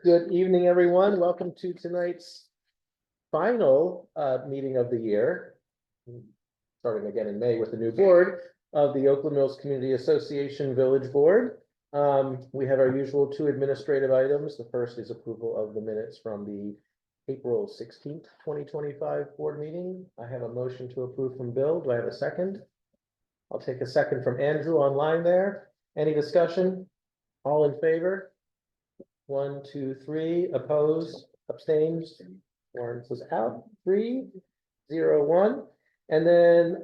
Good evening, everyone. Welcome to tonight's final meeting of the year. Starting again in May with the new board of the Oakland Mills Community Association Village Board. We have our usual two administrative items. The first is approval of the minutes from the April 16th, 2025 board meeting. I have a motion to approve from Bill. Do I have a second? I'll take a second from Andrew online there. Any discussion? All in favor? 1, 2, 3, opposed, abstains. Warren was out. 3, 0, 1. And then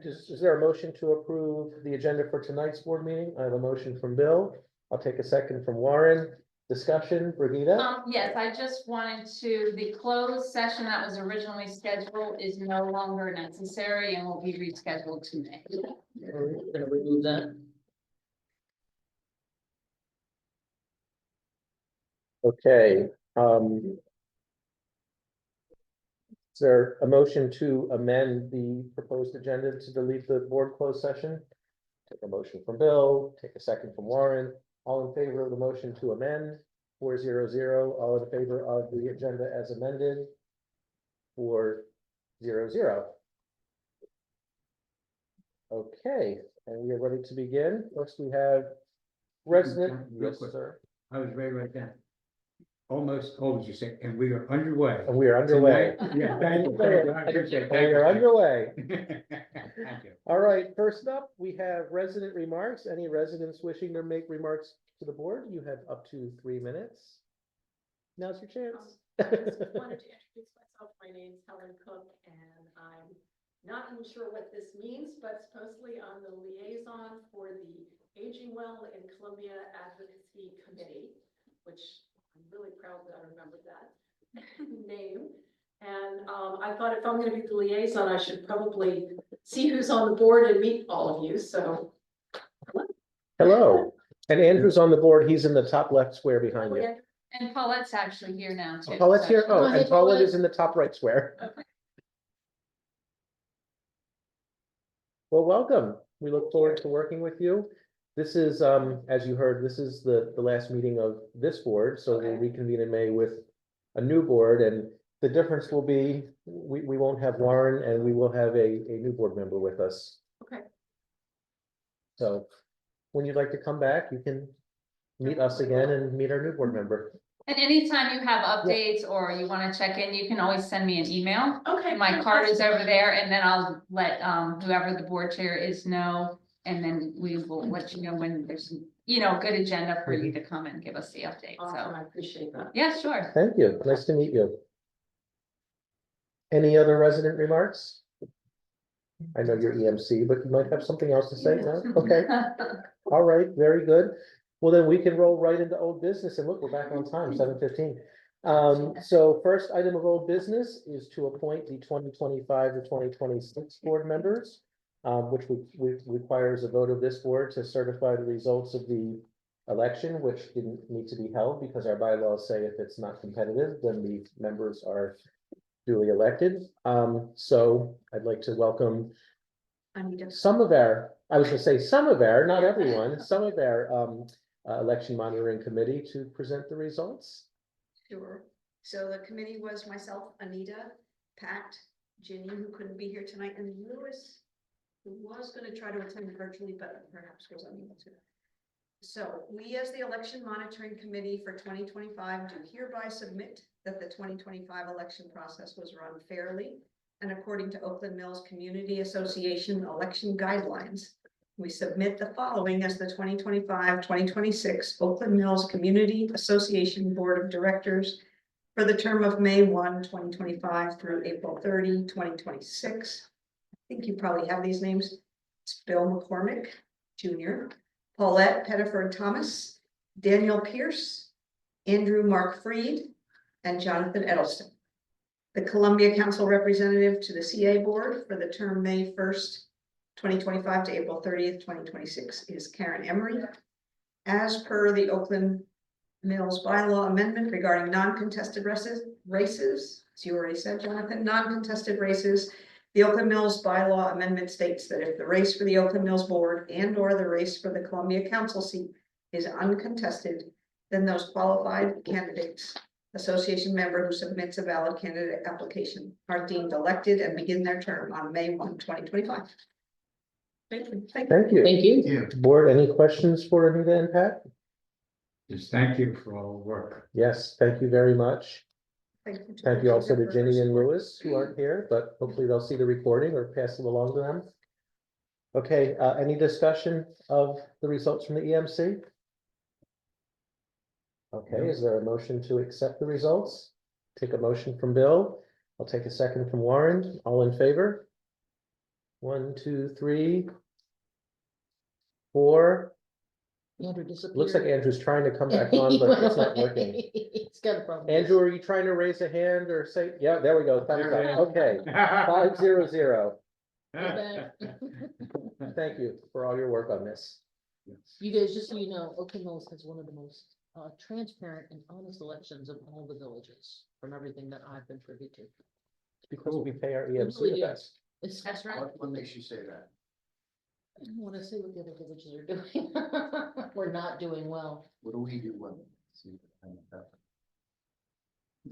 is there a motion to approve the agenda for tonight's board meeting? I have a motion from Bill. I'll take a second from Warren. Discussion, Brigitte? Yes, I just wanted to, the closed session that was originally scheduled is no longer necessary and will be rescheduled to May. We're gonna remove that. Okay. Is there a motion to amend the proposed agenda to delete the board closed session? Take a motion from Bill, take a second from Warren. All in favor of the motion to amend? 4-0-0. All in favor of the agenda as amended? 4-0-0. Okay, and we are ready to begin. First, we have resident. Real Yes, quick. sir. I was ready right then. Almost, you say, and we are underway. And we are underway. Tonight- Yeah, thank you, thank you, I appreciate it. We are underway. Thank you. All right, first up, we have resident remarks. Any residents wishing to make remarks to the board, you have up to 3 minutes. Now's your chance. I just wanted to introduce myself. My name's Helen Cook, and I'm not even sure what this means, but supposedly I'm the liaison for the Aging Well in Columbia Advocacy Committee, which I'm really proud that I remembered that name. And I thought if I'm going to be the liaison, I should probably see who's on the board and meet all of you. So Hello, and Andrew's on the board. He's in the top left square behind you. And Paulette's actually here now too. Paulette's here. Oh, Hi, and Paulette Paulette. is in the top right square. Okay. Well, welcome. We look forward to working with you. This is, as you heard, this is the last meeting of this board, so we'll Okay. reconvene in May with a new board, and the difference will be, we won't have Warren, and we will have a new board member with us. Okay. So, when you'd like to come back, you can meet us again and meet our new board member. And anytime you have updates or you want to check in, you can always send me an email. okay, My card is over there, and then I'll let whoever the board chair is know. And then we will let you know when there's, a good agenda for you to come and give us the update. Awesome, So, I appreciate that. yeah, sure. Thank you. Nice to meet you. Any other resident remarks? I know you're EMC, but you might have something else to say, no? Okay, all right, very good. Well, then we can roll right into old business, and look, we're back on time, 7:15. So first item of old business is to appoint the 2025 to 2026 board members, which requires a vote of this board to certify the results of the election, which didn't need to be held because our bylaws say if it's not competitive, then the members are duly elected. So I'd like to welcome some of our, not everyone, some of our election monitoring committee to present the results. Sure. So the committee was myself, Anita, Pat, Ginny, who couldn't be here tonight, and Lewis, who was going to try to attend virtually, but perhaps was unable to. So we, as the election monitoring committee for 2025, do hereby submit that the 2025 election process was run fairly and according to Oakland Mills Community Association election guidelines. We submit the following as the 2025-2026 Oakland Mills Community Association Board of Directors for the term of May 1, 2025 through April 30, 2026. I think you probably have these names. It's Bill McCormick, Jr., Paulette Pettiford Thomas, Daniel Pierce, Andrew Mark Freed, and Jonathan Edelston. The Columbia Council Representative to the CA Board for the term May 1st, 2025 to April 30th, 2026 is Karen Emery. As per the Oakland Mills bylaw amendment regarding non-contested races, as you already said, Jonathan, non-contested races, the Oakland Mills bylaw amendment states that if the race for the Oakland Mills Board and or the race for the Columbia Council seat is uncontested, then those qualified candidates, association member who submits a valid candidate application are deemed elected and begin their term on May 1, 2025. Thank you. Thank you. Thank you. Thank you. Yeah, Board, any questions for Anita and Pat? just thank you for all the work. Yes, thank you very much. to Thank you also to Virginia for her Ginny and support. Lewis who aren't here, but hopefully they'll see the recording or pass it along to them. Okay, any discussion of the results from the EMC? Okay, is there a motion to accept the results? Take a motion from Bill. I'll take a second from Warren. All in favor? 1, 2, 3, 4. Andrew disappeared. Looks like Andrew's trying to come back on, but it's not working. He's got a problem. Andrew, are you trying to raise a hand or say, yeah, there we go. Thumbs There we up. go. Okay, 500. Back. Thank you for all your work on this. You guys, just so you know, Oakland Mills has one of the most transparent and honest elections of all the villages, from everything that I've been privy to. Because we pay our We EMC really the do. best. It's, That's right. What makes you say that? I don't want to say what the other villages are doing. We're not doing well. What do we do well?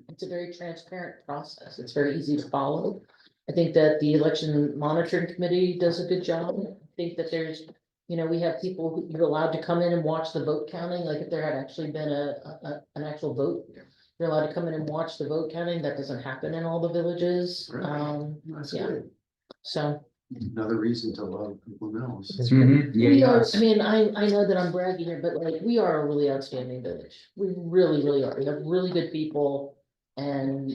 It's a very transparent process. It's very easy to follow. I think that the election monitoring committee does a good job. I think that there's, you know, we have people who you're allowed to come in and watch the vote counting, like if there had actually been an actual vote. Yeah. You're allowed to come in and watch the vote counting. That doesn't happen in all the villages. That's yeah. good. So Another reason to love Google Mills. we are, I mean, I know that I'm bragging here, but like, we are a really outstanding village. We really, really are. We have really good people and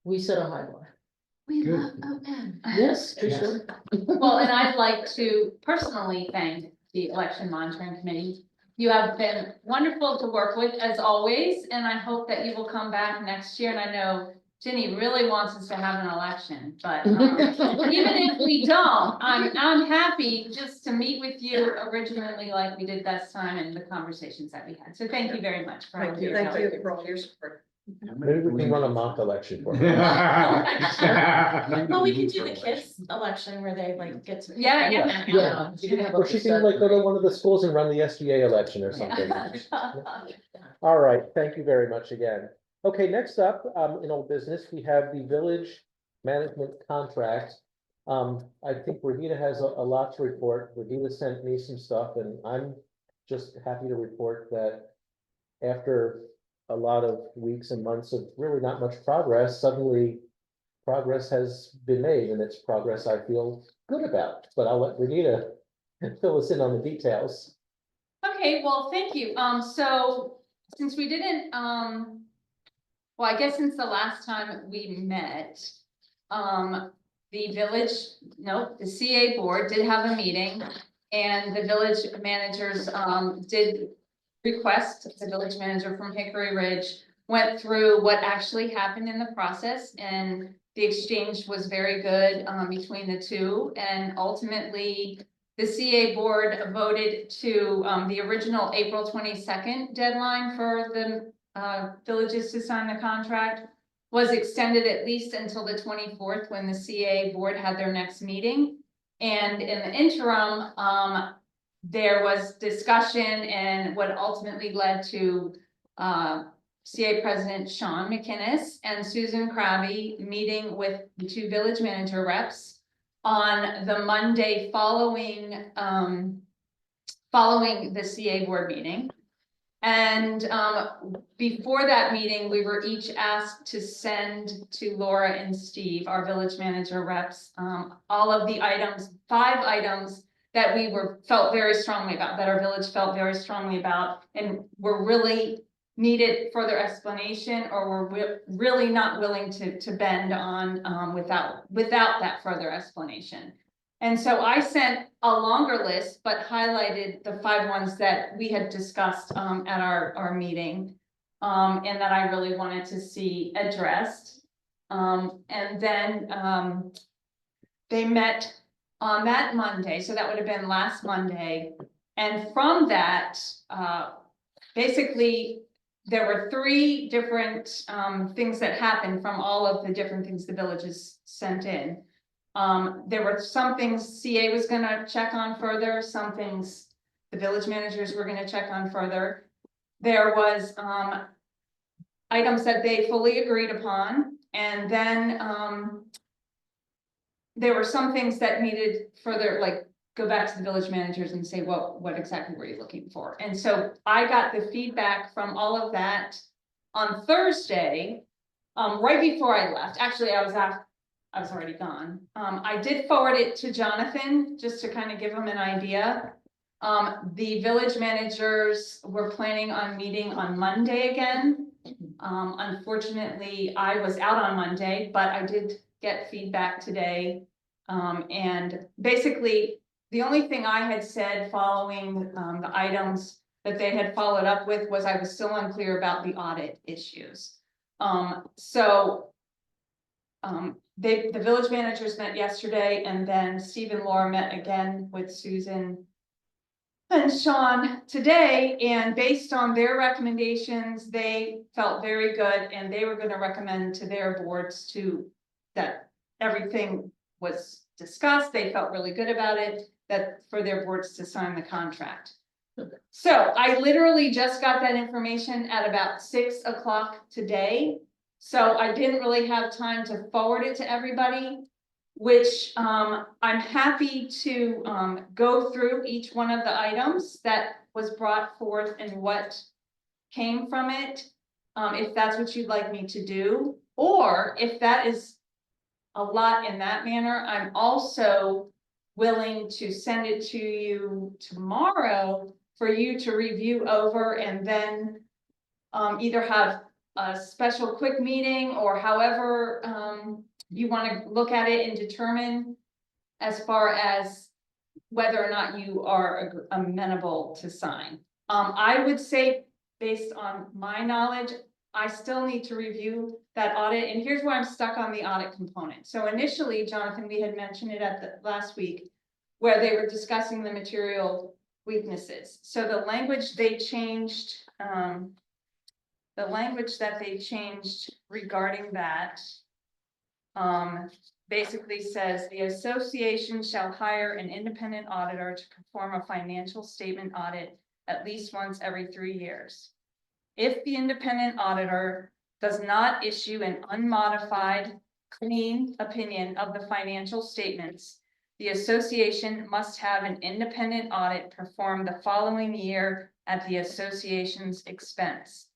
we set a high bar. We Good. love OM. Yes, for Yes. sure. Well, and I'd like to personally thank the election monitoring committee. You have been wonderful to work with as always, and I hope that you will come back next year. And I know Ginny really wants us to have an election, but even if we don't, I'm happy just to meet with you originally like we did last time and the conversations that we had. So thank you very much for all Thank you, your help. thank you for all your support. Maybe we can run a mock election for you. Well, we could do the kids election where they like get to. Yeah, Yeah, you can have. Or she can like go to one of the schools and run the SGA election or something. All right, thank you very much again. Okay, next up, in old business, we have the village management contract. I think Regina has a lot to report. Regina sent me some stuff and I'm just happy to report that after a lot of weeks and months of really not much progress, suddenly progress has been made and it's progress I feel good about, but I'll let Regina fill us in on the details. Okay, well, thank you. So since we didn't, well, I guess since the last time we met, the village, the CA board did have a meeting and the village managers, did request, the village manager from Hickory Ridge went through what actually happened in the process and the exchange was very good, between the two. And ultimately, the CA board voted to, the original April 22nd deadline for the villages to sign the contract was extended at least until the 24th when the CA board had their next meeting. And in the interim, there was discussion and what ultimately led to CA President Sean McInnes and Susan Krabby meeting with the two village manager reps on the Monday following the CA board meeting. And before that meeting, we were each asked to send to Laura and Steve, our village manager reps, all of the items, 5 items that we felt very strongly about, that our village felt very strongly about, and were really needed further explanation, or were really not willing to bend on without that further explanation. And so I sent a longer list, but highlighted the 5 ones that we had discussed at our meeting, and that I really wanted to see addressed. And then they met on that Monday, so that would have been last Monday. And from that, basically, there were 3 different things that happened from all of the different things the villages sent in. There were some things CA was gonna check on further, some things the village managers were gonna check on further. there was, items that they fully agreed upon, and then, there were some things that needed further, like, go back to the village managers and say, what exactly were you looking for? And so I got the feedback from all of that on Thursday, right before I left. Actually, I was already gone. I did forward it to Jonathan, just to kind of give him an idea. The village managers were planning on meeting on Monday again. Unfortunately, I was out on Monday, but I did get feedback today. And basically, the only thing I had said following, the items that they had followed up with was I was still unclear about the audit issues. The village managers met yesterday, and then Steve and Laura met again with Susan and Sean today, and based on their recommendations, they felt very good, and they were going to recommend to their boards that everything was discussed. They felt really good about it, that for their boards to sign the contract. So I literally just got that information at about 6 o'clock today. So I didn't really have time to forward it to everybody, which I'm happy to go through each one of the items that was brought forth and what came from it, if that's what you'd like me to do, or if that is a lot in that manner, I'm also willing to send it to you tomorrow for you to review over, and then either have a special quick meeting, or however you want to look at it and determine as far as whether or not you are amenable to sign. I would say, based on my knowledge, I still need to review that audit, and here's where I'm stuck on the audit component. So initially, Jonathan, we had mentioned it at the last week, where they were discussing the material weaknesses. So the language they changed, regarding that basically says the association shall hire an independent auditor to perform a financial statement audit at least once every 3 years. If the independent auditor does not issue an unmodified, clean opinion of the financial statements, the association must have an independent audit performed the following year at the association's expense.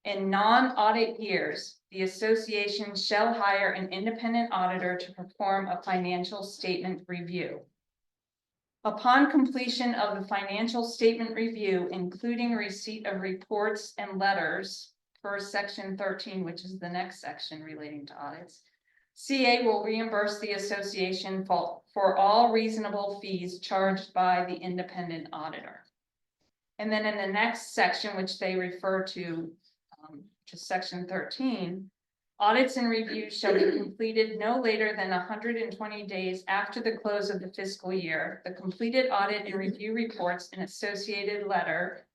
In non-audit years, the association shall hire an independent auditor to perform a financial statement review. Upon completion of the financial statement review, including receipt of reports and letters per section 13, which is the next section relating to audits, CA will reimburse the association for all reasonable fees charged by the independent auditor. And then in the next section, which they refer to, which is section 13, audits and reviews shall be completed no later than 120 days after the close of the fiscal year. The completed audit and review reports and associated letter,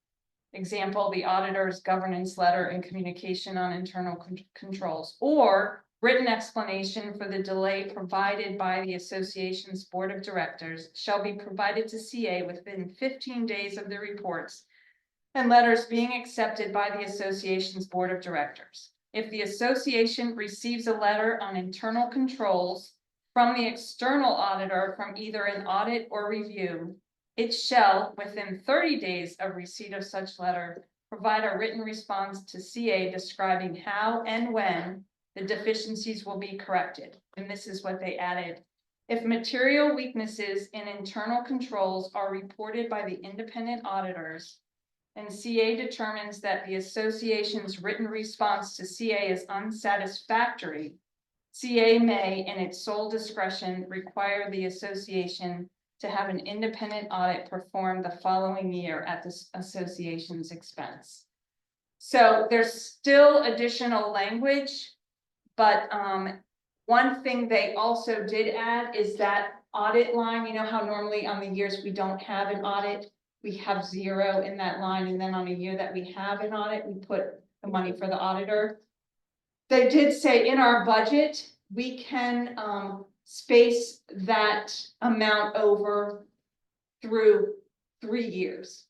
example, the auditor's governance letter and communication on internal controls, or written explanation for the delay provided by the association's board of directors, shall be provided to CA within 15 days of the reports and letters being accepted by the association's board of directors. If the association receives a letter on internal controls from the external auditor from either an audit or review, it shall, within 30 days of receipt of such letter, provide a written response to CA describing how and when the deficiencies will be corrected. And this is what they added. If material weaknesses in internal controls are reported by the independent auditors, and CA determines that the association's written response to CA is unsatisfactory, CA may, in its sole discretion, require the association to have an independent audit performed the following year at the association's expense. So there's still additional language, but one thing they also did add is that audit line. You know how normally on the years we don't have an audit, we have 0 in that line, and then on a year that we have an audit, we put the money for the auditor. They did say in our budget, we can space that amount over through 3 years,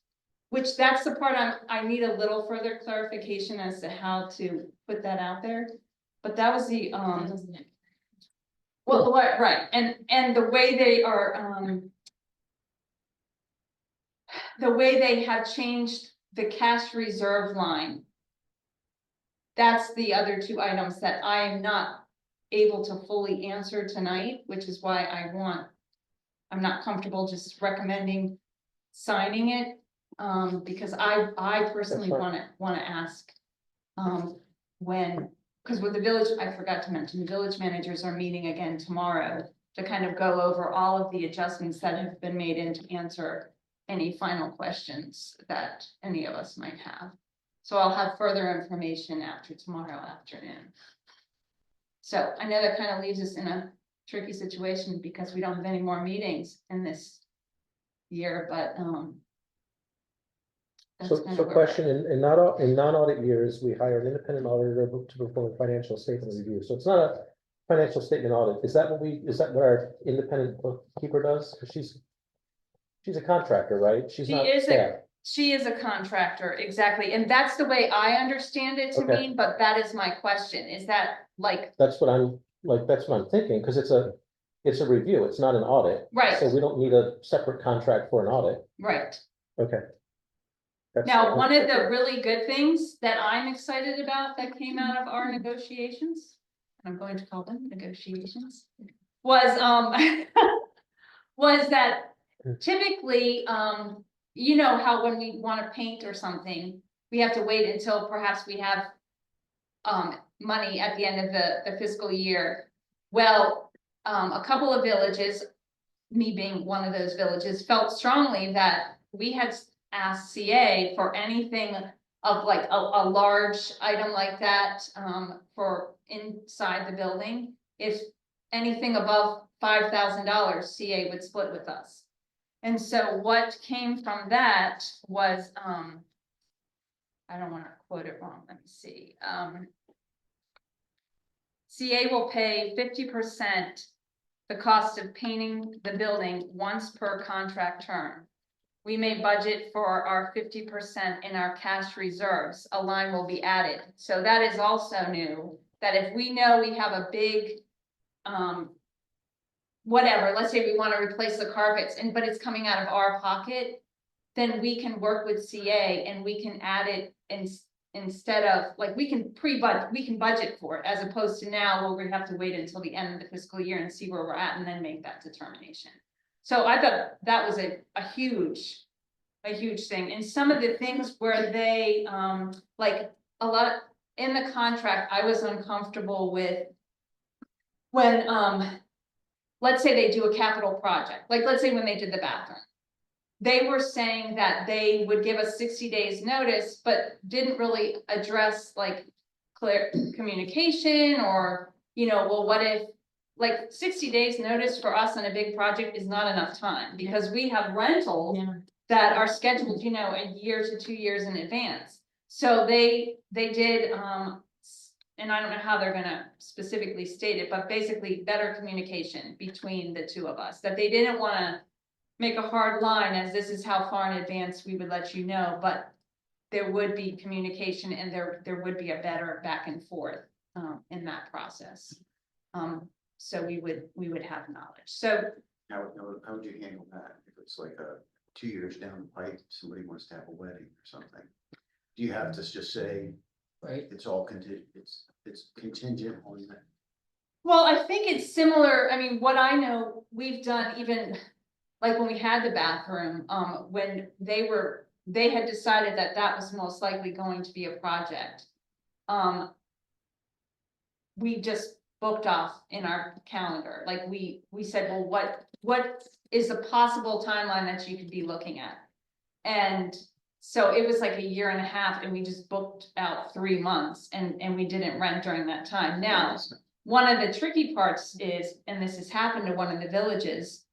which that's the part I need a little further clarification as to how to put that out there. But that was the, well, right, and the way they are, the way they have changed the cash reserve line. That's the other two items that I am not able to fully answer tonight, which is why I'm not comfortable just recommending signing it. Because I personally That's fine. wanna ask, because with the village, I forgot to mention, the village managers are meeting again tomorrow to kind of go over all of the adjustments that have been made and to answer any final questions that any of us might have. So I'll have further information after tomorrow afternoon. So I know that kind of leaves us in a tricky situation because we don't have any more meetings in this year, but, that's So, kind of so where we're at. question, in non-audit years, we hire an independent auditor to perform a financial statement review. So it's not a financial statement audit. Is that what our independent bookkeeper does? 'Cause she's a contractor, right? She's She not is staff. She is a contractor, exactly, and that's the way I understand it to Okay. mean, but that is my question, is that like, That's what I'm thinking, because it's a review. It's not an audit. Right. So we don't need a separate contract for an audit. right? Okay. That's- Now, one of the really good things that I'm excited about that came out of our negotiations, and I'm going to call them negotiations, was, was that typically, you know how when we want to paint or something, we have to wait until perhaps we have money at the end of the fiscal year. Well, a couple of villages, me being one of those villages, felt strongly that we had asked CA for anything of like a large item like that, for inside the building. If anything above $5,000, CA would split with us. And so what came from that was, I don't want to quote it wrong, let me see. CA will pay 50% the cost of painting the building once per contract term. We may budget for our 50% in our cash reserves. A line will be added. So that is also new, that if we know we have a big, whatever, let's say we want to replace the carpets but it's coming out of our pocket, then we can work with CA and we can add it instead of, like, we can budget for it, as opposed to now where we have to wait until the end of the fiscal year and see where we're at and then make that determination. So I thought that was a huge thing. And some of the things where they, like a lot in the contract, I was uncomfortable with when, let's say they do a capital project, like let's say when they did the bathroom. They were saying that they would give us 60 days notice, but didn't really address like clear communication or, well, what if, like 60 days notice for us on a big project is not enough time because we have rentals that are scheduled, a year to 2 years in advance. So they did, and I don't know how they're gonna specifically state it, but basically better communication between the two of us, that they didn't wanna make a hard line as this is how far in advance we would let you know, but there would be communication and there would be a better back and forth in that process. So we would have knowledge. So How would you handle that if it's like 2 years down the pipe, somebody wants to have a wedding or something? Do you have to just say Right. it's all contingent, it's contingent on that? well, I think it's similar. I mean, what I know we've done, even like when we had the bathroom, when they had decided that was most likely going to be a project. We just booked off in our calendar. Like we said, well, what is the possible timeline that you could be looking at? And so it was like a year and a half and we just booked out 3 months and we didn't rent during that time. Now, one of the tricky parts is, and this has happened to one of the villages,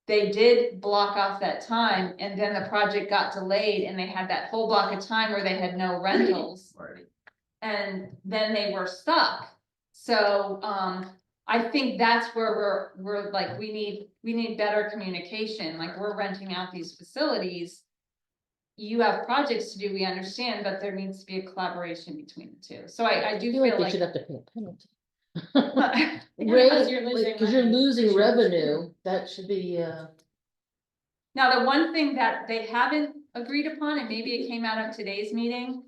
they did block off that time and then the project got delayed and they had that whole block of time where they had no rentals. Right. And then they were stuck. So, I think that's where we're like, we need better communication. Like we're renting out these facilities. you have projects to do, we understand, but there needs to be a collaboration between the two. So I do feel like feel they should like. have to pay a penalty. Right, Right, you're losing because you're money. losing revenue, that should be, Now, the one thing that they haven't agreed upon, and maybe it came out of today's meeting,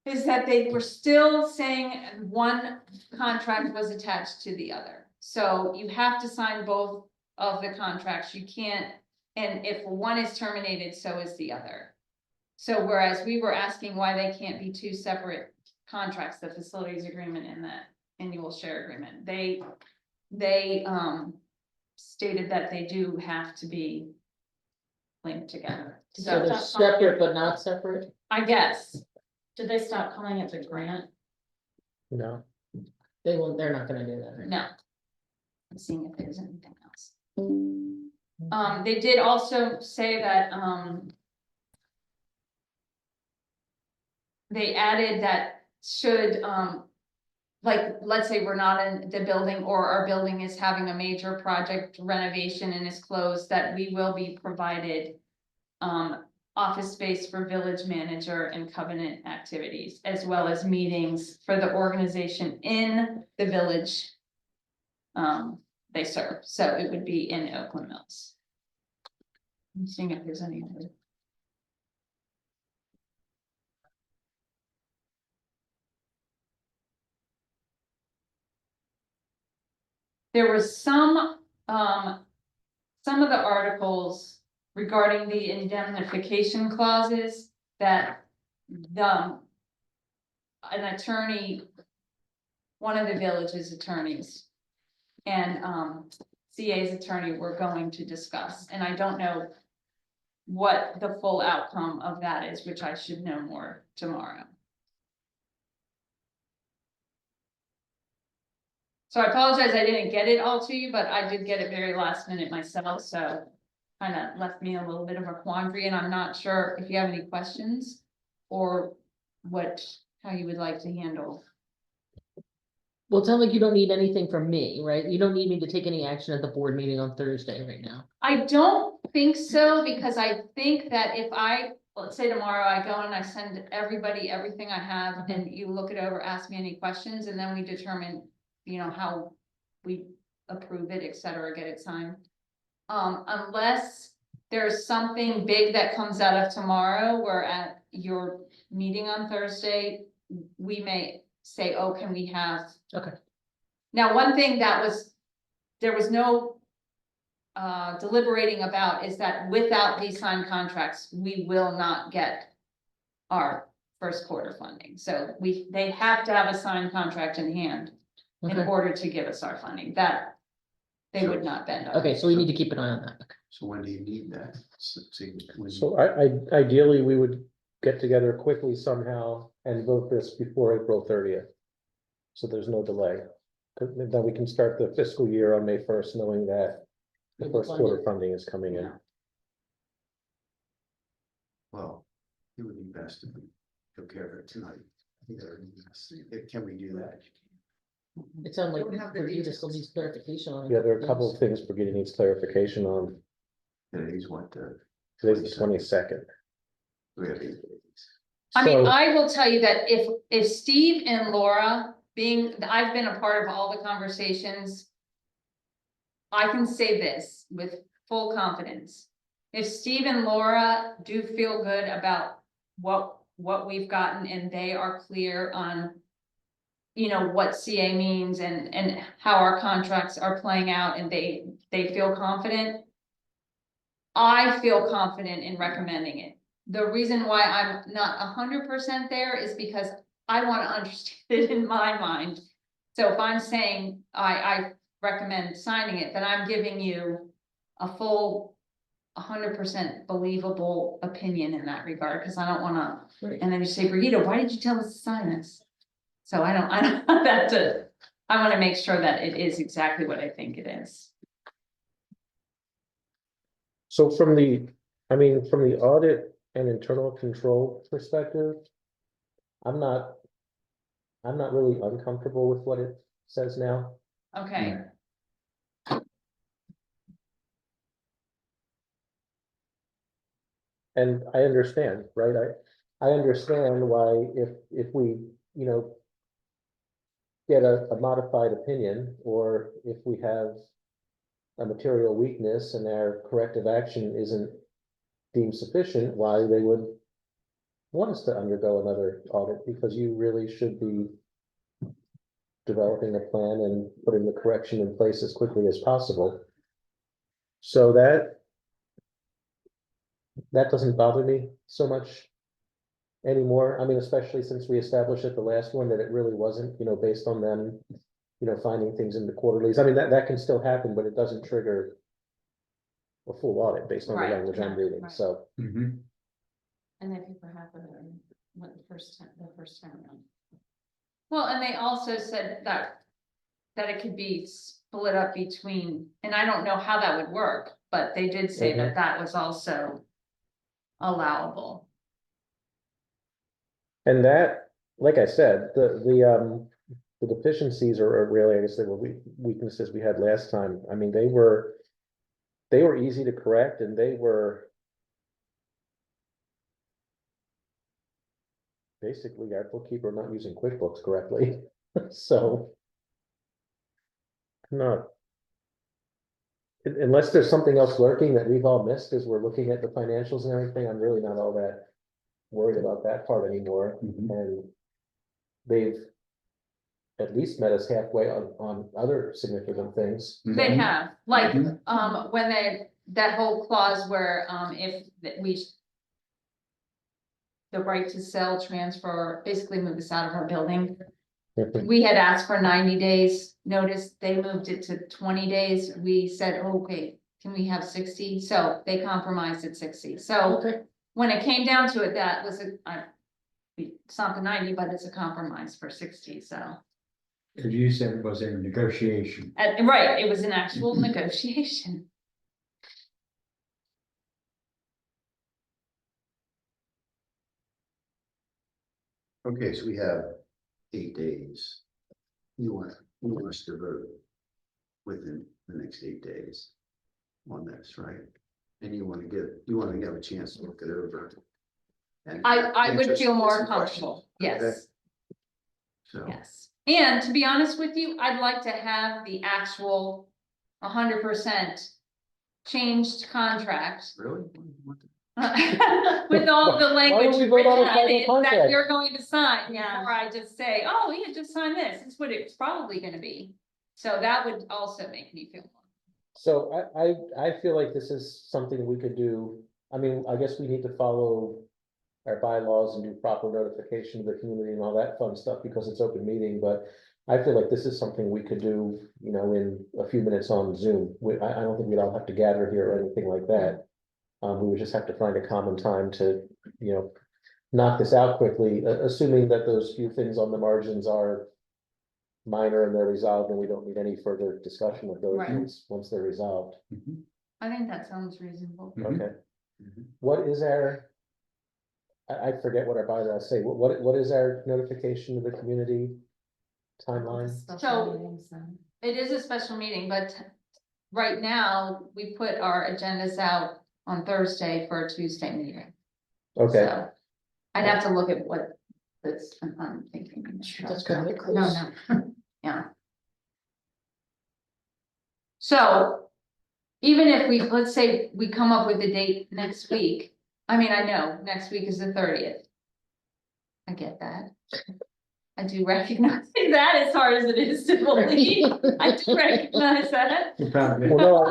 is that they were still saying one contract was attached to the other. So you have to sign both of the contracts. You can't, and if one is terminated, so is the other. So whereas we were asking why they can't be two separate contracts, the facilities agreement and the annual share agreement, they stated that they do have to be linked together. so they're So separate but not separate. I guess, Did they stop calling it the grant? No, They're not gonna do that. no. I'm seeing if there's anything else. They did also say that, they added that should, like, let's say we're not in the building or our building is having a major project renovation and is closed, that we will be provided office space for village manager and covenant activities, as well as meetings for the organization in the village they serve. So it would be in Oakland Mills. I'm seeing if there's any other. There was some of the articles regarding the indemnification clauses that an attorney, one of the village's attorneys and CA's attorney were going to discuss, and I don't know what the full outcome of that is, which I should know more tomorrow. So I apologize, I didn't get it all to you, but I did get it very last minute myself, so kind of left me a little bit of a quandary, and I'm not sure if you have any questions or how you would like to handle. Well, it sounds like you don't need anything from me, right? You don't need me to take any action at the board meeting on Thursday right now. I don't think so, because I think that if let's say tomorrow I go and I send everybody everything I have and you look it over, ask me any questions, and then we determine, how we approve it, et cetera, get it signed. Unless there's something big that comes out of tomorrow, where at your meeting on Thursday, we may say, oh, can we have? Okay. Now, one thing there was no deliberating about is that without these signed contracts, we will not get our first quarter funding. So they have to have a signed contract in hand in Okay, order to give us our funding, that they would not bend on. okay, so we need to keep an eye on that. So when do you need that? so ideally, we would get together quickly somehow and vote this before April 30th. So there's no delay. Then we can start the fiscal year on May 1st, knowing that the first quarter funding is coming in. Well, it would be best if we took care of it tonight. Can we do that? It sounds like Don't have the Brigitte still details. needs clarification on it. Yeah, there are a couple of things Brigitte needs clarification on. Today's what, Today's the 22nd. we have 8 days. I mean, So- I will tell you that if Steve and Laura, I've been a part of all the conversations. I can say this with full confidence. If Steve and Laura do feel good about what we've gotten and they are clear on, what CA means and how our contracts are playing out and they feel confident, I feel confident in recommending it. The reason why I'm not 100% there is because I want to understand it in my mind. So if I'm saying I recommend signing it, then I'm giving you a full 100% believable opinion in that regard, because I don't want to. Right. And then you say, Brigitte, why did you tell us to sign this? So I don't want that to. I want to make sure that it is exactly what I think it is. So from the audit and internal control perspective, I'm not really uncomfortable with what it says now. Okay. And I understand, right? I understand why if we, you know, get a modified opinion, or if we have a material weakness and our corrective action isn't deemed sufficient, why they would want us to undergo another audit, because you really should be developing a plan and putting the correction in place as quickly as possible. So that doesn't bother me so much anymore. I mean, especially since we established at the last one that it really wasn't, you know, based on them, you know, finding things in the quarterlies. I mean, that can still happen, but it doesn't trigger a full audit based on the Right, language I'm reading, right. so. Mhm. And then people happen to, what, the first time around. Well, and they also said that it could be split up between, and I don't know how that would work, but they did say that that was also allowable. And that, like I said, the deficiencies are really, I guess, they were weaknesses we had last time. I mean, they were easy to correct, and they were basically our bookkeeper not using QuickBooks correctly, so. Not. Unless there's something else lurking that we've all missed as we're looking at the financials and everything, I'm really not all that worried about that part anymore. Mhm. And they've at least met us halfway on other significant things. They have, like, Mhm. when that whole clause where, if the right to sell, transfer, basically move us out of our building. We had asked for 90 days notice, they moved it to 20 days, we said, okay, can we have 60? So they compromised at 60, so Okay. when it came down to it, that was it's not the 90, but it's a compromise for 60, so. As you said, it was a negotiation. Right, it was an actual negotiation. Okay, so we have 8 days. You want us to vote within the next 8 days on this, right? And you want to have a chance to look it over. And I would answer feel some more questions. comfortable, Okay. yes. So, Yes, and to be honest with you, I'd like to have the actual 100% changed contract. really? With all the Why don't language we vote on a written in final it that contract? you're going to sign, Yeah. before I just say, oh, yeah, just sign this, it's what it's probably gonna be. So that would also make me feel more. So I feel like this is something we could do. I mean, I guess we need to follow our bylaws and do proper notification of the community and all that fun stuff because it's open meeting, but I feel like this is something we could do, you know, in a few minutes on Zoom. I don't think we'd all have to gather here or anything like that. We would just have to find a common time to, you know, knock this out quickly, assuming that those few things on the margins are minor and they're resolved, and we don't need any further discussion of those Right. once they're resolved. Mhm. I think that sounds reasonable. Mhm. Okay. Mhm. What is our? I forget what our bylaws say. What is our notification to the community timeline? So- It is a special meeting, but right now, we put our agendas out on Thursday for a Tuesday meeting. Okay, So I'd have to look at what that's, I'm thinking. That's kind of No, close. no, yeah. So even if we, let's say we come up with a date next week, I mean, I know next week is the 30th. I get that. I do recognize that as hard as it is to believe. I do recognize that. You probably- well, no,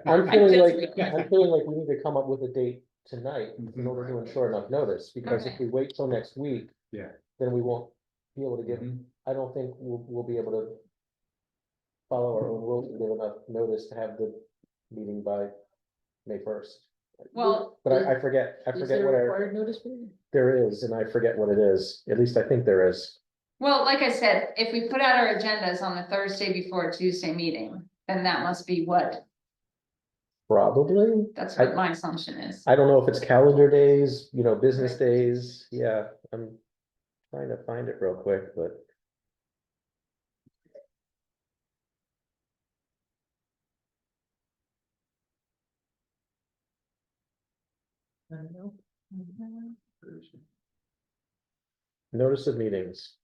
I'm I feeling just like, I'm feeling like we need to come up with a date tonight in order to ensure enough notice, because if Okay. we wait till next week. Yeah. Then we won't be able to give, Mhm. I don't think we'll be able to. Follow our own rules and give enough notice to have the meeting by May 1st. Well, But I forget Is what there a our, required notice period? there is, and I forget what it is, at least I think there is. well, like I said, if we put out our agendas on the Thursday before a Tuesday meeting, then that must be what, Probably, that's what my assumption is. I don't know if it's calendar days, you know, business days, yeah, I'm trying to find it real quick, but. I don't know. Thursday. Notice of meetings.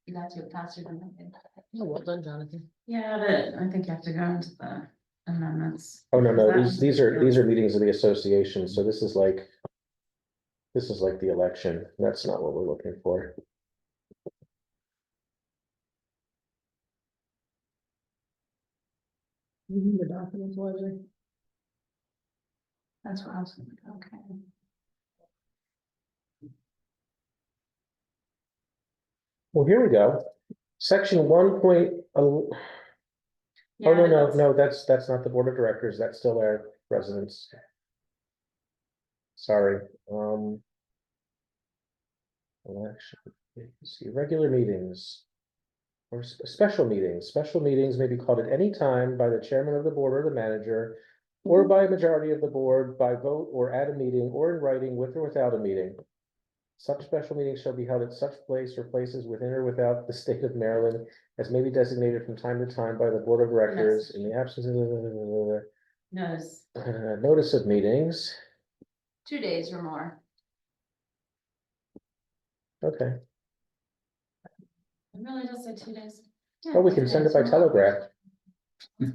You got to it faster than I did. Oh, well done, Jonathan. Yeah, but I think you have to go into the amendments. Oh, no, no, Because these are meetings of the association, so this is like. This is like the election. That's not what we're looking for. The documents, That's what I was thinking, okay. Well, here we go. Section 1.0. Oh, Yeah, no, but no, that's- no, that's not the board of directors. That's still our residents. Sorry, election, let's see, regular meetings. Or special meetings. Special meetings may be called at any time by the chairman of the board or the manager. Or by a majority of the board by vote or at a meeting or in writing with or without a meeting. Such special meetings shall be held at such place or places within or without the state of Maryland. As may be designated from time to time by the board of directors in the absence of Notice. notice of meetings. 2 days or more. Okay, It really does say 2 days. oh, we can send it by telegraph. There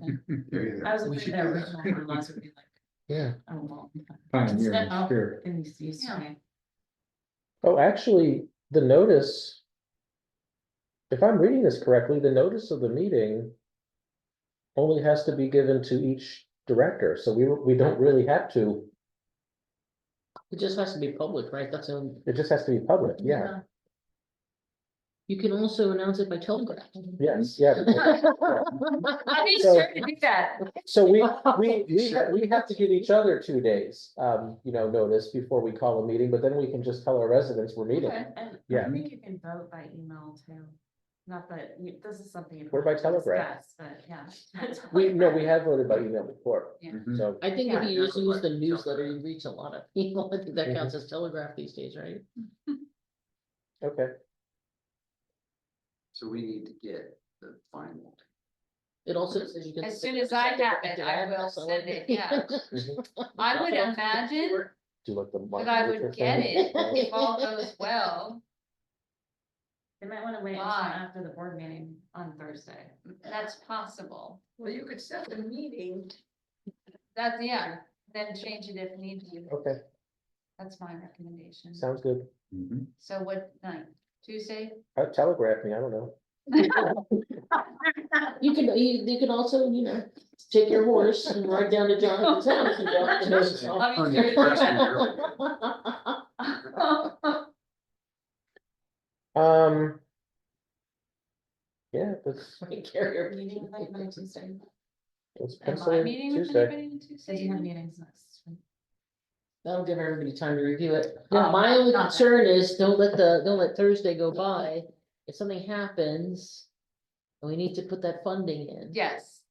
you I go. was We afraid should the do that. original bylaws would be like, Yeah. oh, well. Pioneer Oh, spirit. it needs to use Yeah. me. Oh, actually, the notice. If I'm reading this correctly, the notice of the meeting. Only has to be given to each director, so we don't really have to, It just has to be public, right? That's a, it just has to be public, yeah, you can also announce it by telegraph. yes, yeah. I'll be So- sure to do that. So we have to give each other 2 days, notice before we call a meeting, but then we can just tell our residents we're meeting. Okay. And Yeah. I think you can vote by email too. Not that, this is something. you What about probably telegraph? discussed, But yeah. We have voted by email before, Yeah. Mhm. so, I think if Yeah. you just use the newsletter, you reach a lot of people. I think that counts as telegraph these days, right? okay, So we need to get the final. It also says you can. As soon as I have it, I will send it, yeah. I would imagine do like the. that I would get it if all goes well. They might want to wait until Why? after the board meeting on Thursday. That's possible. Well, you could set the meeting. That's, yeah, then change it if need be. Okay, That's my recommendation. sounds good, Mhm. So what night? Tuesday? telegraph me, I don't know. You can also, take your horse and ride down to Jonathan's house and drop the notice off. I'll On be the sure to press do Um. Yeah, let's Carrier Meeting with anybody Tuesday. let's Am pencil I in meeting with Tuesday. anybody on Tuesday? Did you have meetings next week? That'll give everybody time to review it. Yeah. My only Not that. concern is don't let Thursday go by. If something happens. And we need to put that funding in. Yes,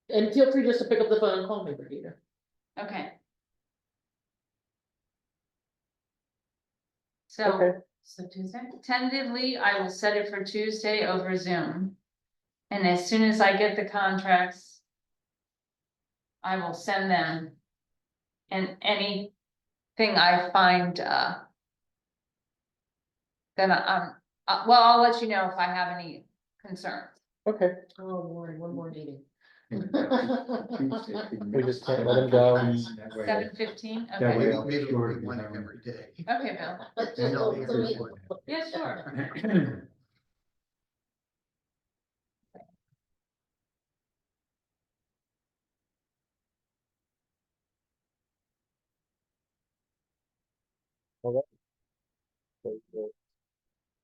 And feel free just to pick up the phone and call me, Brigitte. okay. Okay. So So Tuesday? tentatively, I will set it for Tuesday over Zoom. And as soon as I get the contracts, I will send them. And anything I find, then I'll let you know if I have any concerns. Okay, Oh, Lord, one more meeting. we just can't let him go. That way- 7:15, That okay, way- Maybe maybe we'll be one every day. okay, Bill, And I'll answer Okay. one. yeah, sure.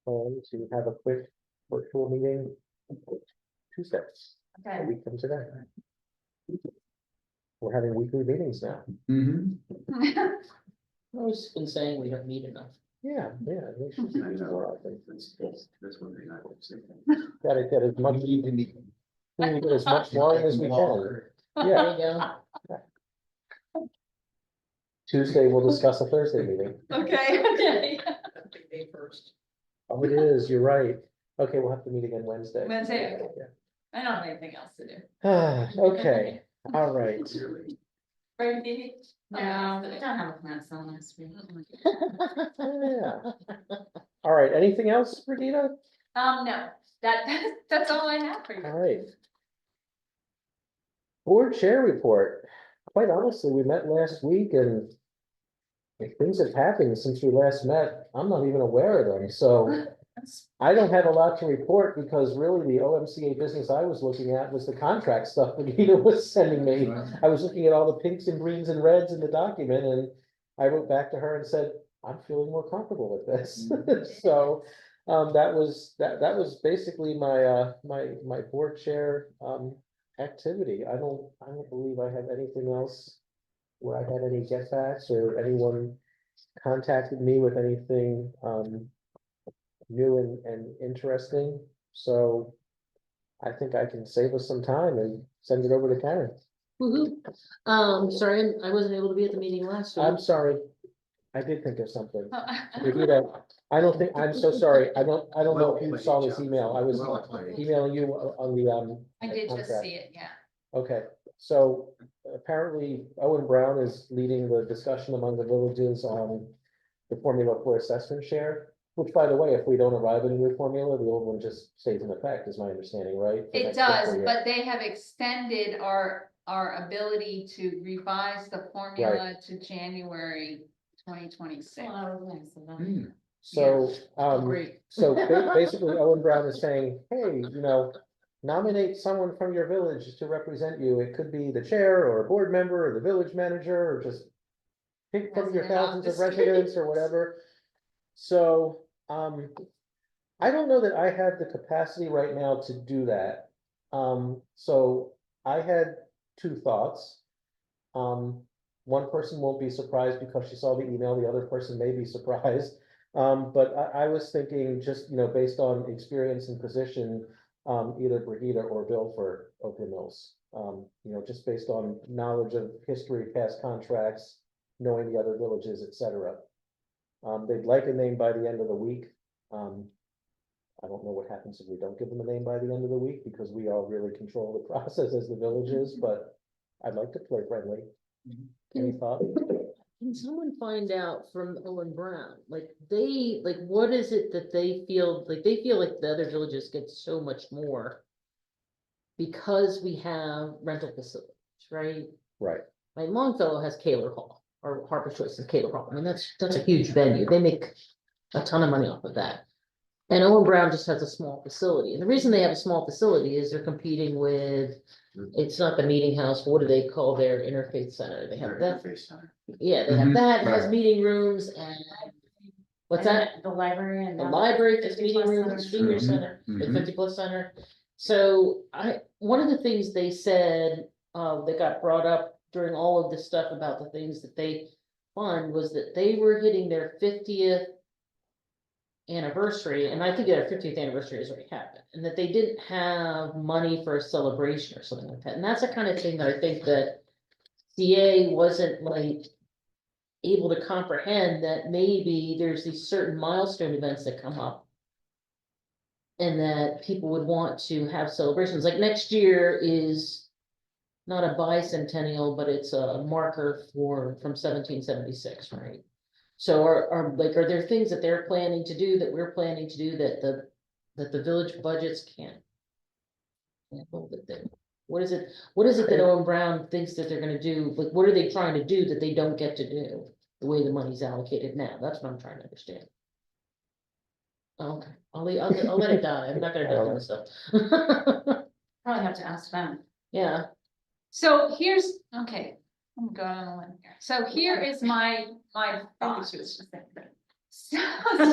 To have a quick virtual meeting Tuesday, a Okay. week from today. We're having weekly meetings now. Mhm. I've always been saying we don't need enough. Yeah, we should I use know. more, I think. That's one thing I would say. Gotta get as much, we need to get as much wine as we can. Yeah, There you go. Tuesday we'll discuss a Thursday meeting. Okay, okay. May 1st. Oh, it is, you're right. Okay, we'll have to meet again Wednesday. Wednesday, Yeah. I don't have anything else to do. Okay, all right. Sincerely. Right? No, I don't have a plan on last week. Yeah. All right, anything else, Regina? No, that's all I have for All you. right. Board chair report. Quite honestly, we met last week and if things have happened since we last met. I'm not even aware of them, so I don't have a lot to report because really the OMCA business I was looking at was the contract stuff that Gita was sending me. I was looking at all the pinks and greens and reds in the document and I wrote back to her and said, I'm feeling more comfortable with this. So that was basically my board chair activity. I don't believe I have anything else where I had any get backs or anyone contacted me with anything new and interesting. So I think I can save us some time and send it over to Karen. Woohoo. Sorry, I wasn't able to be at the meeting last week. I'm sorry. I did think of something. Oh, Regina, I don't think, I'm so sorry. I don't know if you saw this email. I was emailing you on the I did just contract. see it, yeah. Okay, so apparently Owen Brown is leading the discussion among the villages on the formula for assessment share. Which, by the way, if we don't arrive at a new formula, the old one just stays in effect, is my understanding, right? For It next does, fiscal year. but they have extended our ability to revise the formula to January 2026. Oh, nice of them. Hmm. So, Great. so basically Owen Brown is saying, hey, nominate someone from your village to represent you. It could be the chair or a board member or the village manager or just pick from your Resident thousands of office. residents or whatever. So, I don't know that I have the capacity right now to do that. So I had two thoughts. One person won't be surprised because she saw the email, the other person may be surprised. But I was thinking just, based on experience and position, either Brigida or Bill for Oakland Mills. Just based on knowledge of history, past contracts, knowing the other villages, et cetera. They'd like a name by the end of the week. I don't know what happens if we don't give them a name by the end of the week, because we all really control the process as the villages, but I'd like to play friendly. Any thought? Can someone find out from Owen Brown, what is it that they feel like the other villages get so much more? Because we have rental facilities, right? Right, Like Longfellow has Kaler Hall, or Harper Choice has Kaler Hall. I mean, that's a huge venue. They make a ton of money off of that. And Owen Brown just has a small facility. And the reason they have a small facility is they're competing with, it's not the meeting house, what do they call their interfaith center? They have that. Yeah, they have Mhm, that, it has right. meeting rooms and. What's And that? The library and. The library, the meeting rooms, the senior Mhm, center, the mhm. 50+ center. So one of the things they said, that got brought up during all of this stuff about the things that they fund was that they were hitting their 50th anniversary, and I think their 50th anniversary has already happened, and that they didn't have money for a celebration or something like that. And that's the kind of thing that I think that CA wasn't able to comprehend, that maybe there's these certain milestone events that come up. And that people would want to have celebrations, like next year is not a bicentennial, but it's a marker from 1776, right? So are there things that they're planning to do, that we're planning to do, that the village budgets can't hold it there? What is it that Owen Brown thinks that they're gonna do? Like, what are they trying to do that they don't get to do the way the money's allocated now? That's what I'm trying to understand. Okay, I'll let it die. I'm not gonna dive into stuff. Probably have to ask them. Yeah, So here's, okay, I'm going on a limb here. So here is my thought.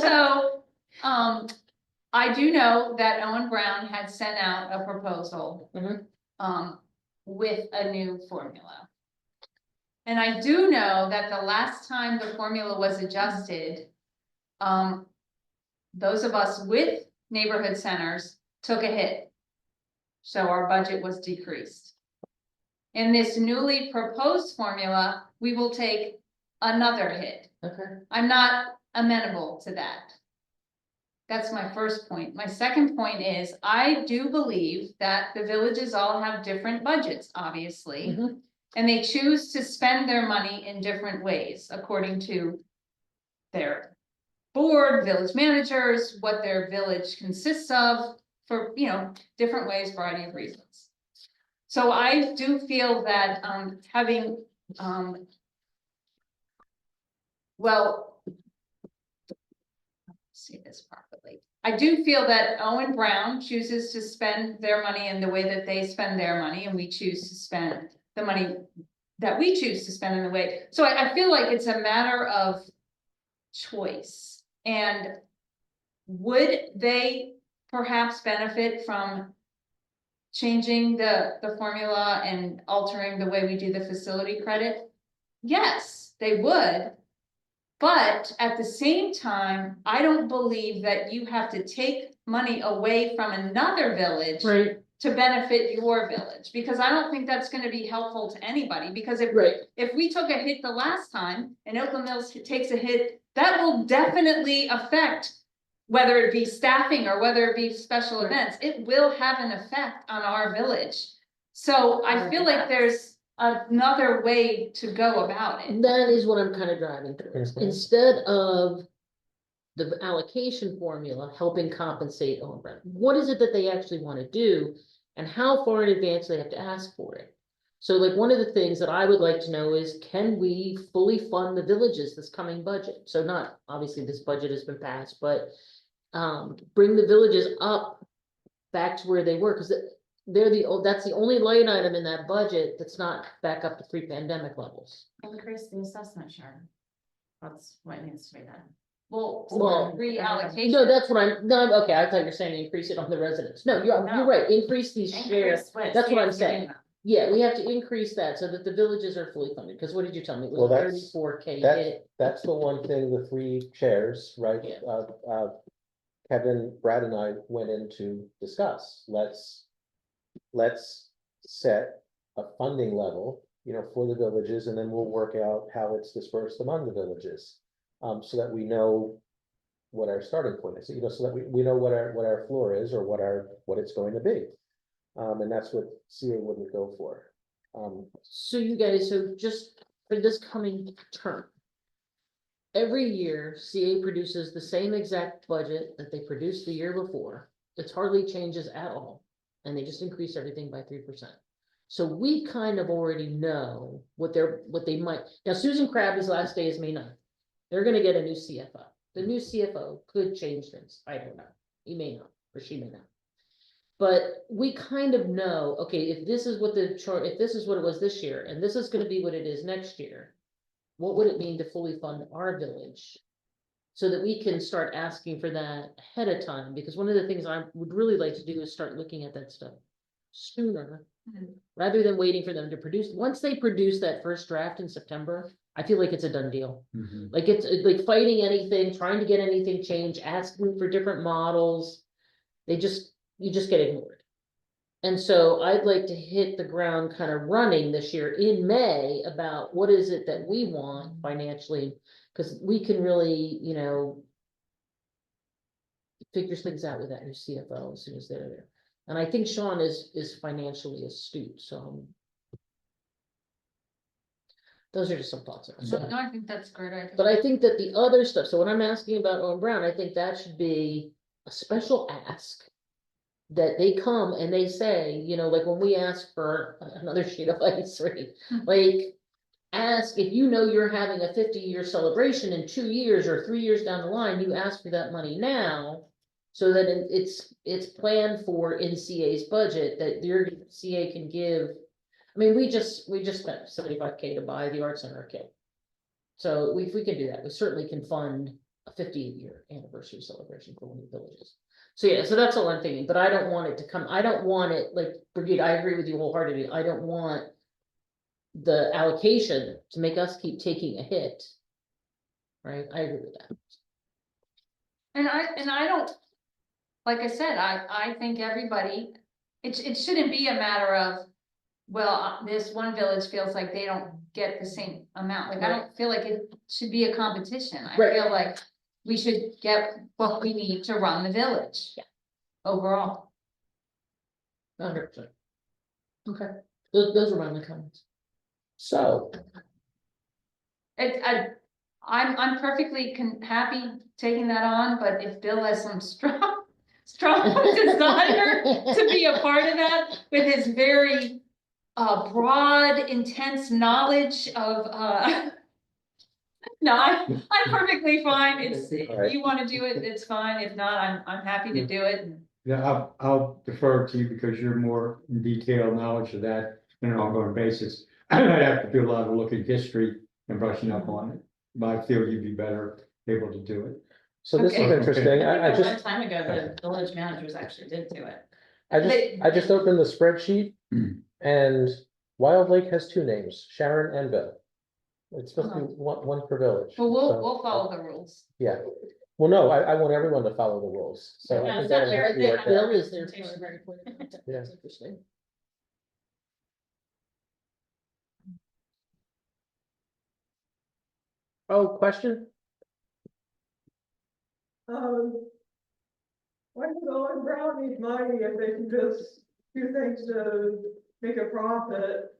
So, I do know that Owen Brown had sent out a proposal. Mhm. With a new formula. And I do know that the last time the formula was adjusted, those of us with neighborhood centers took a hit. So our budget was decreased. In this newly proposed formula, we will take another hit. okay. I'm not amenable to that. That's my first point. My second point is, I do believe that the villages all have different budgets, obviously. Mhm. and they choose to spend their money in different ways according to their board, village managers, what their village consists of, for, you know, different ways, variety of reasons. So I do feel that, having, well, say this properly. I do feel that Owen Brown chooses to spend their money in the way that they spend their money, and we choose to spend the money that we choose to spend in the way. So I feel like it's a matter of choice. And would they perhaps benefit from changing the formula and altering the way we do the facility credit? Yes, they would. But at the same time, I don't believe that you have to take money away from another village Right, to benefit your village, because I don't think that's gonna be helpful to anybody, because right. if we took a hit the last time and Oakland Mills takes a hit, that will definitely affect whether it be staffing or whether it be special Right. events, it will have an effect on our village. So I feel like there's another way to go about it. That is what I'm kind of driving towards. Mhm. Instead of the allocation formula helping compensate Owen Brown, what is it that they actually want to do? And how far in advance they have to ask for it? So like one of the things that I would like to know is, can we fully fund the villages this coming budget? So not, obviously this budget has been passed, but bring the villages up back to where they were, because they're that's the only line item in that budget that's not back up to pre-pandemic levels. Increase the assessment share. That's what needs to be done. Well, Well, reallocation. No, that's what no, okay, I thought you were saying increase it on the residents. No, you're No. right, increase these share. Increase what That's what I'm state's giving saying. them. Yeah, we have to increase that so that the villages are fully funded, because what did you tell me? It Well, was that's- 34K That's, hit. that's the one thing, the three chairs, right? Yeah. Kevin, Brad and I went in to discuss, let's set a funding level, you know, for the villages, and then we'll work out how it's dispersed among the villages. So that we know what our starting point is, you know, so that we know what our floor is, or what it's going to be. And that's what CA wouldn't go for. So you guys, so just for this coming term. Every year, CA produces the same exact budget that they produced the year before. It hardly changes at all, and they just increase everything by 3%. So we kind of already know what they might. Now, Susan Crabbe's last day is May 9th. They're gonna get a new CFO. The new CFO could change things. I don't know. He may not, or she may not. But we kind of know, okay, if this is what if this is what it was this year, and this is gonna be what it is next year. What would it mean to fully fund our village? So that we can start asking for that ahead of time, because one of the things I would really like to do is start looking at that stuff sooner. Mhm. Rather than waiting for them to produce, once they produce that first draft in September, I feel like it's a done deal. Like it's like fighting anything, trying to get anything changed, asking for different models. You just get ignored. And so I'd like to hit the ground kind of running this year in May about what is it that we want financially, because we can really, you know, figure things out with that new CFO as soon as they're there. And I think Sean is financially astute, so. Those are just some thoughts. So, No, I think that's great. but I think that the other stuff, so when I'm asking about Owen Brown, I think that should be a special ask. That they come and they say, you know, like when we ask for another sheet of ice, right? Like, ask if you know you're having a 50-year celebration in 2 years or 3 years down the line, you ask for that money now. So that it's planned for in CA's budget, that your CA can give. I mean, we just spent 75K to buy the art center kit. So if we can do that, we certainly can fund a 50-year anniversary celebration for one of the villages. So yeah, so that's all I'm thinking, but I don't want it to come, I don't want it, like, Brigitte, I agree with you wholeheartedly, I don't want the allocation to make us keep taking a hit. Right, I agree with that. And I don't, like I said, I think everybody, it shouldn't be a matter of, well, this one village feels like they don't get the same amount, like, I don't feel like it should be a competition. I Right. feel like we should get what we need to run the village. Yeah. Overall. 100%. Okay, those are my only comments. So, I'm perfectly happy taking that on, but if Bill has some strong desire to be a part of that with his very broad, intense knowledge of no, I'm perfectly fine. It's, if Alright. you wanna do it, it's fine. If not, I'm happy to do it. Yeah, I'll defer to you because you're more in detailed knowledge of that on an ongoing basis. I'd have to do a lot of looking history and brushing up on it, but I feel you'd be better able to do it. so this is Okay. interesting. I A long just, time ago, the village managers actually did do it. I just opened the spreadsheet Hmm. and Wild Lake has two names, Sharon and Bill. It's supposed to be one per village. Well, so- we'll follow the rules. Yeah, well, no, I want everyone to follow the rules, so I Yeah, think it's that'll not have to be fair. worked out. Bill is their primary point of contact. Yeah. That's interesting. Oh, question? Why do Golden Brown need money if they can just do things to make a profit?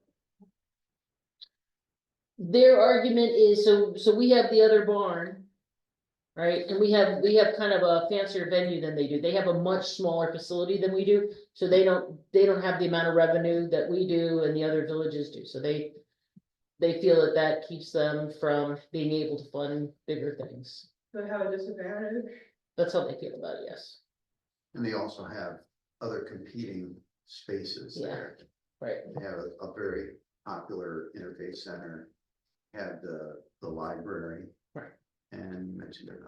Their argument is, so we have the other barn. Right, and we have kind of a fancier venue than they do. They have a much smaller facility than we do. So they don't have the amount of revenue that we do and the other villages do. So they feel that that keeps them from being able to fund bigger things. They have a disadvantage. That's how they feel about it, yes. And they also have other competing spaces Yeah. there. Right. They have a very popular interfaith center, have the library. Right. And you mentioned it.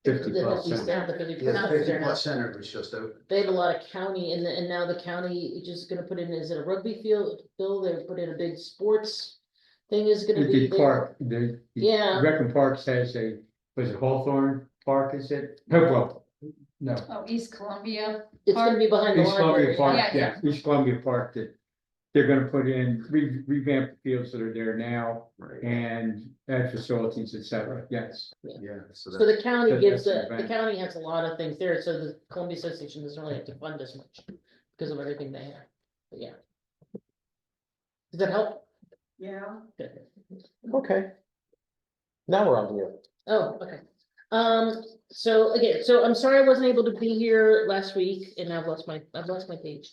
50 The plus healthy center. staff, the 50 Yeah, plus the there 50 now. plus center was just open. They have a lot of county and now the county is just gonna put in, is it a rugby field? Bill, they put in a big sports thing is gonna The be big there. park, Yeah. Recreation Parks has was it Hawthorne Park, is it? No, well, no. Oh, East Columbia. It's gonna be behind the East Columbia library. Park, Yeah, yeah, East Columbia Park that they're gonna put in, revamp the fields that are there now Right, and add facilities, et cetera, yes. yeah, so So that's, the county That- gives, that's the an event. county has a lot of things there, so the Columbia Association doesn't really have to fund as much because of everything they have, but yeah. Does that help? Yeah. Good. Okay. Now we're on to you. Oh, okay. So again, so I'm sorry I wasn't able to be here last week and I've lost my page.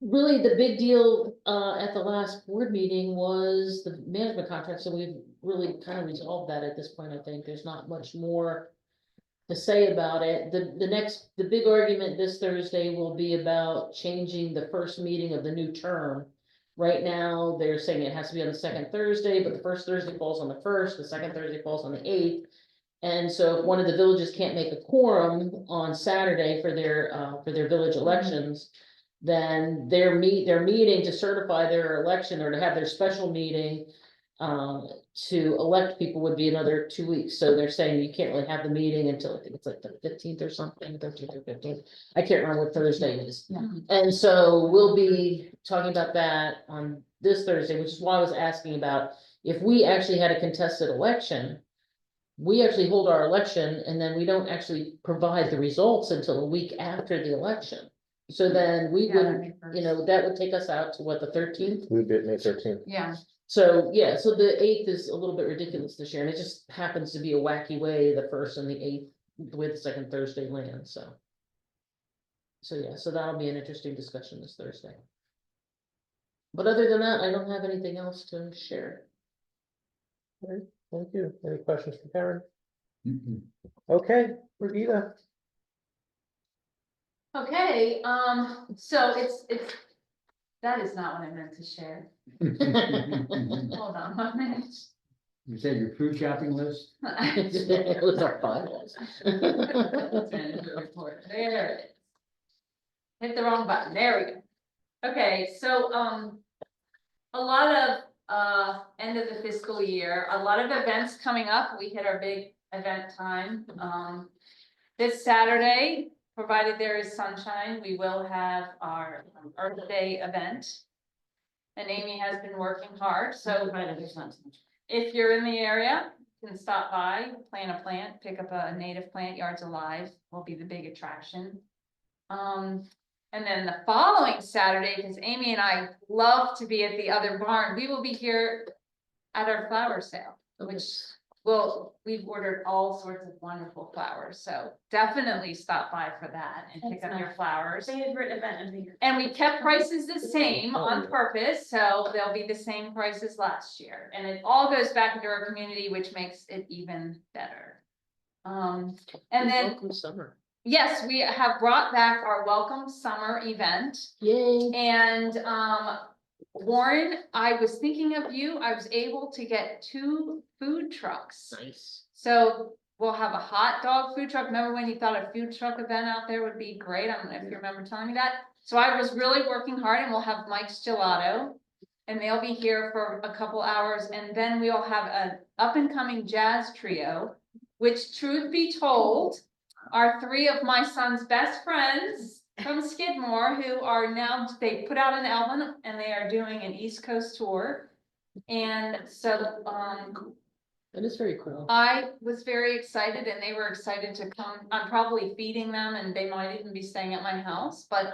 Really, the big deal at the last board meeting was the management contract, so we've really kind of resolved that at this point, I think, there's not much more to say about it. The big argument this Thursday will be about changing the first meeting of the new term. Right now, they're saying it has to be on the second Thursday, but the first Thursday falls on the first, the second Thursday falls on the 8th. And so if one of the villages can't make a quorum on Saturday for their village elections, then their meeting to certify their election or to have their special meeting to elect people would be another 2 weeks. So they're saying you can't really have the meeting until I think it's like the 15th or something, 13th or 15th. I can't remember what Thursday is. Yeah. And so we'll be talking about that on this Thursday, which is why I was asking about if we actually had a contested election. We actually hold our election and then we don't actually provide the results until a week after the election. So then we Yeah, would, that would take us out to what, the 13th? We bit May 13th. Yeah, So, yeah, so the 8th is a little bit ridiculous this year, and it just happens to be a wacky way, the first and the 8th, the way the second Thursday lands, so. So, yeah, so that'll be an interesting discussion this Thursday. But other than that, I don't have anything else to share. Thank you. Any questions for Karen? Mhm. Okay, Regina. okay, so it's, that is not what I meant to share. Hold on 1 minute. You said your food shopping list? It was our bylaws. Report. There it is. Hit the wrong button, there we go. Okay, so, a lot of, end of the fiscal year, a lot of events coming up, we hit our big event time. This Saturday, provided there is sunshine, we will have our Earth Day event. And Amy has been working hard, so There's not too much. if you're in the area, you can stop by, plant a plant, pick up a native plant, Yards Alive will be the big attraction. And then the following Saturday, because Amy and I love to be at the other barn, we will be here at our flower sale, which we've ordered all sorts of wonderful flowers, so definitely stop by for that and pick up your flowers. Favorite event of the year. And we kept prices the same on purpose, so they'll be the same price as last year, and it all goes back into our community, which makes it even better. And then, Welcome summer. yes, we have brought back our Welcome Summer event. Yay. And Warren, I was thinking of you. I was able to get 2 food trucks. Nice. So we'll have a hot dog food truck. Remember when you thought a food truck event out there would be great? I don't know if you remember telling me that. So I was really working hard, and we'll have Mike's Gelato. And they'll be here for a couple hours, and then we'll have an up and coming jazz trio, which, truth be told, are 3 of my son's best friends from Skidmore, who are now, they put out an album and they are doing an East Coast tour. And so, That is very cool. I was very excited, and they were excited to come. I'm probably feeding them, and they might even be staying at my house, but,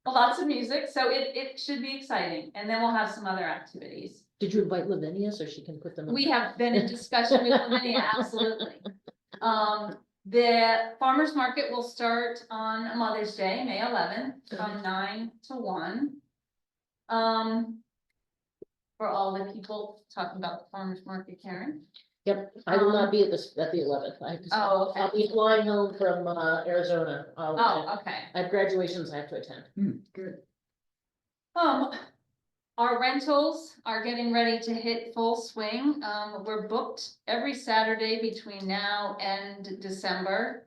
lots of music, so it should be exciting, and then we'll have some other activities. Did you invite Lavinia so she can put them? We have been in discussion with Lavinia, absolutely. The farmer's market will start on Mother's Day, May 11th, from 9 to 1. For all the people talking about the farmer's market, Karen. Yep, I will not be at the 11th. Oh, okay. I'll be flying home from Arizona. Oh, okay. I have graduations I have to attend. Good. Our rentals are getting ready to hit full swing. We're booked every Saturday between now and December,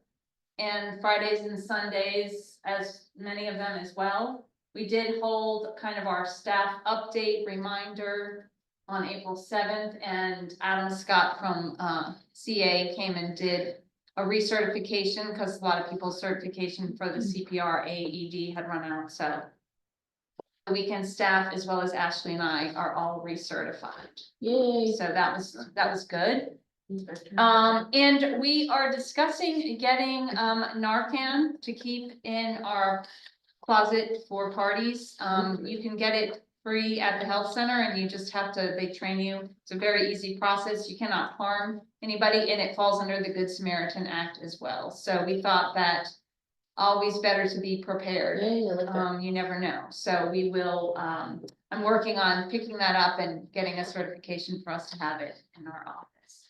and Fridays and Sundays, as many of them as well. We did hold kind of our staff update reminder on April 7th, and Adam Scott from CA came and did a recertification, because a lot of people's certification for the CPR AED had run out, so the weekend staff, as well as Ashley and I, are all recertified. Yay. So that was good. And we are discussing getting Narcan to keep in our closet for parties. You can get it free at the health center, and you just have to, they train you. It's a very easy process. You cannot harm anybody, and it falls under the Good Samaritan Act as well. So we thought that always better to be prepared. Yay, I like that. You never know. So we will, I'm working on picking that up and getting a certification for us to have it in our office.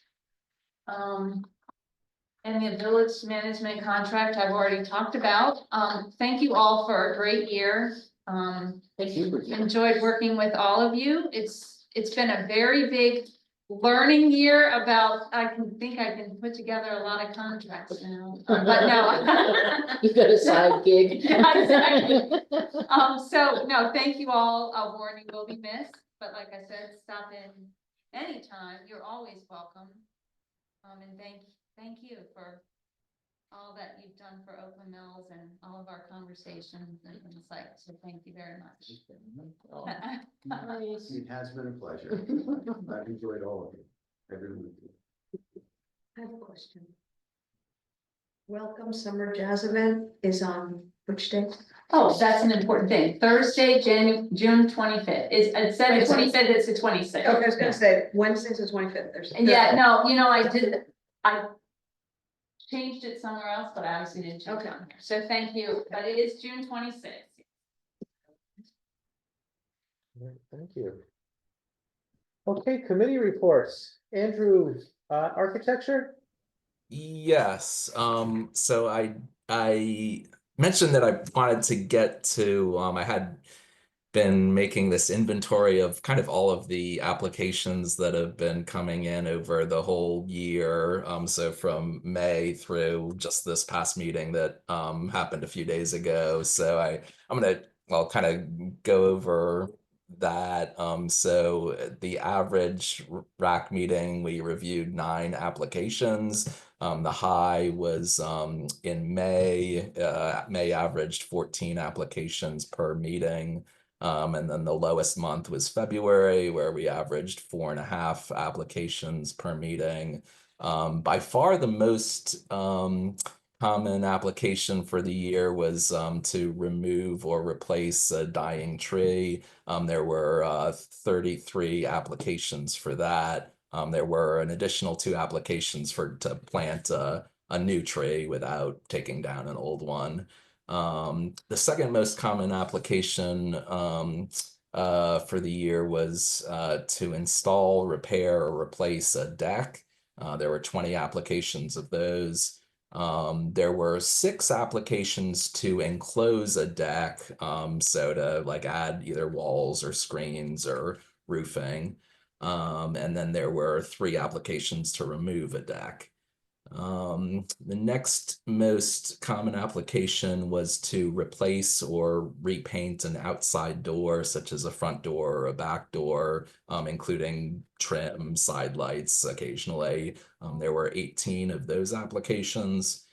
And the village management contract I've already talked about. Thank you all for a great year. Thank you. Enjoyed working with all of you. It's been a very big learning year about, I can put together a lot of contracts now, but no. You've got a side gig. Yeah, exactly. So no, thank you all. Warren, you will be missed, but like I said, stop in anytime. You're always welcome. And thank you for all that you've done for Oakland Mills and all of our conversations and insights. So thank you very much. Oh, It has been a pleasure. I've enjoyed all of you, everyone. I have a question. Welcome Summer Jazz Event is on which day? Oh, that's an important thing. Thursday, June 25th. It said the 25th, it's the 26th. Okay, I was gonna say Wednesday's the 25th. Yeah, no, I changed it somewhere else, but I obviously didn't change it on here. So thank you, but it is June 26th. Thank you. Okay, committee reports. Andrew, architecture? Yes, so I mentioned that I wanted to get to, I had been making this inventory of kind of all of the applications that have been coming in over the whole year. So from May through just this past meeting that happened a few days ago. So I'm gonna, well, kind of go over that. So the average RAC meeting, we reviewed 9 applications. The high was in May. May averaged 14 applications per meeting. And then the lowest month was February, where we averaged 4.5 applications per meeting. By far the most kind common application for the year was to remove or replace a dying tree. There were 33 applications for that. There were an additional 2 applications to plant a new tree without taking down an old one. The second most common application for the year was to install, repair, or replace a deck. There were 20 applications of those. There were 6 applications to enclose a deck, so to like add either walls or screens or roofing. And then there were 3 applications to remove a deck. The next most common application was to replace or repaint an outside door, such as a front door or a back door, including trim, side lights occasionally. There were 18 of those applications.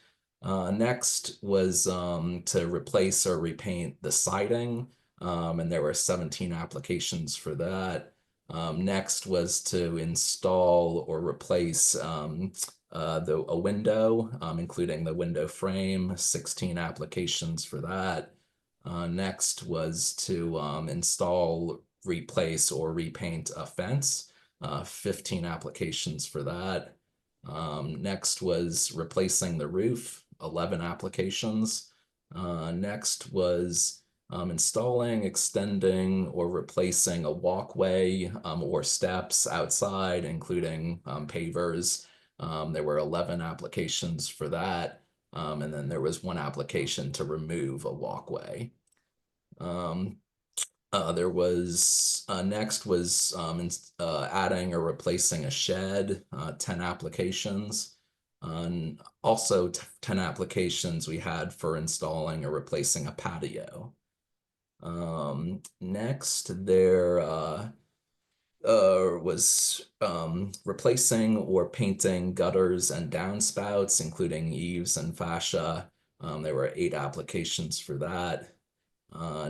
Next was to replace or repaint the siding, and there were 17 applications for that. Next was to install or replace a window, including the window frame, 16 applications for that. Next was to install, replace, or repaint a fence, 15 applications for that. Next was replacing the roof, 11 applications. Next was installing, extending, or replacing a walkway or steps outside, including pavers. There were 11 applications for that. And then there was 1 application to remove a walkway. There was next was adding or replacing a shed, 10 applications. And also 10 applications we had for installing or replacing a patio. Next, there was replacing or painting gutters and downspouts, including eaves and fascia. There were 8 applications for that.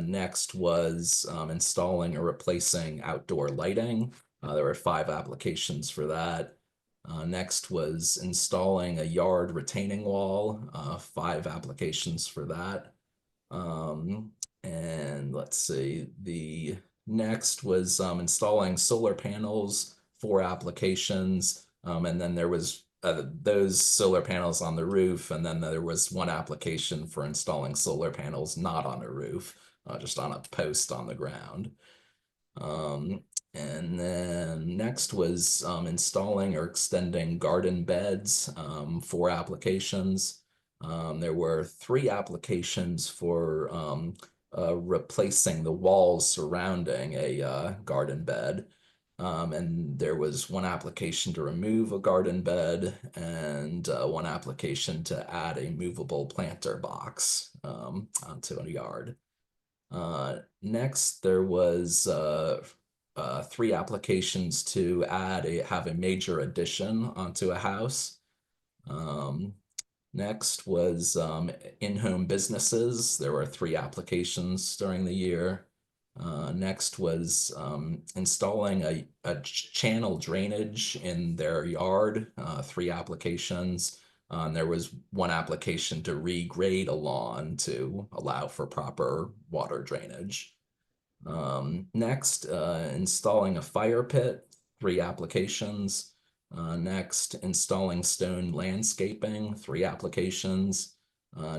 Next was installing or replacing outdoor lighting. There were 5 applications for that. Next was installing a yard retaining wall, 5 applications for that. And let's see, the next was installing solar panels, 4 applications. And then there was those solar panels on the roof, and then there was 1 application for installing solar panels not on a roof, just on a post on the ground. And then next was installing or extending garden beds, 4 applications. There were 3 applications for replacing the walls surrounding a garden bed. And there was 1 application to remove a garden bed and 1 application to add a movable planter box onto a yard. Next, there was 3 applications to have a major addition onto a house. Next was in-home businesses. There were 3 applications during the year. Next was installing a channel drainage in their yard, 3 applications. There was 1 application to regrade a lawn to allow for proper water drainage. Next, installing a fire pit, 3 applications. Next, installing stone landscaping, 3 applications.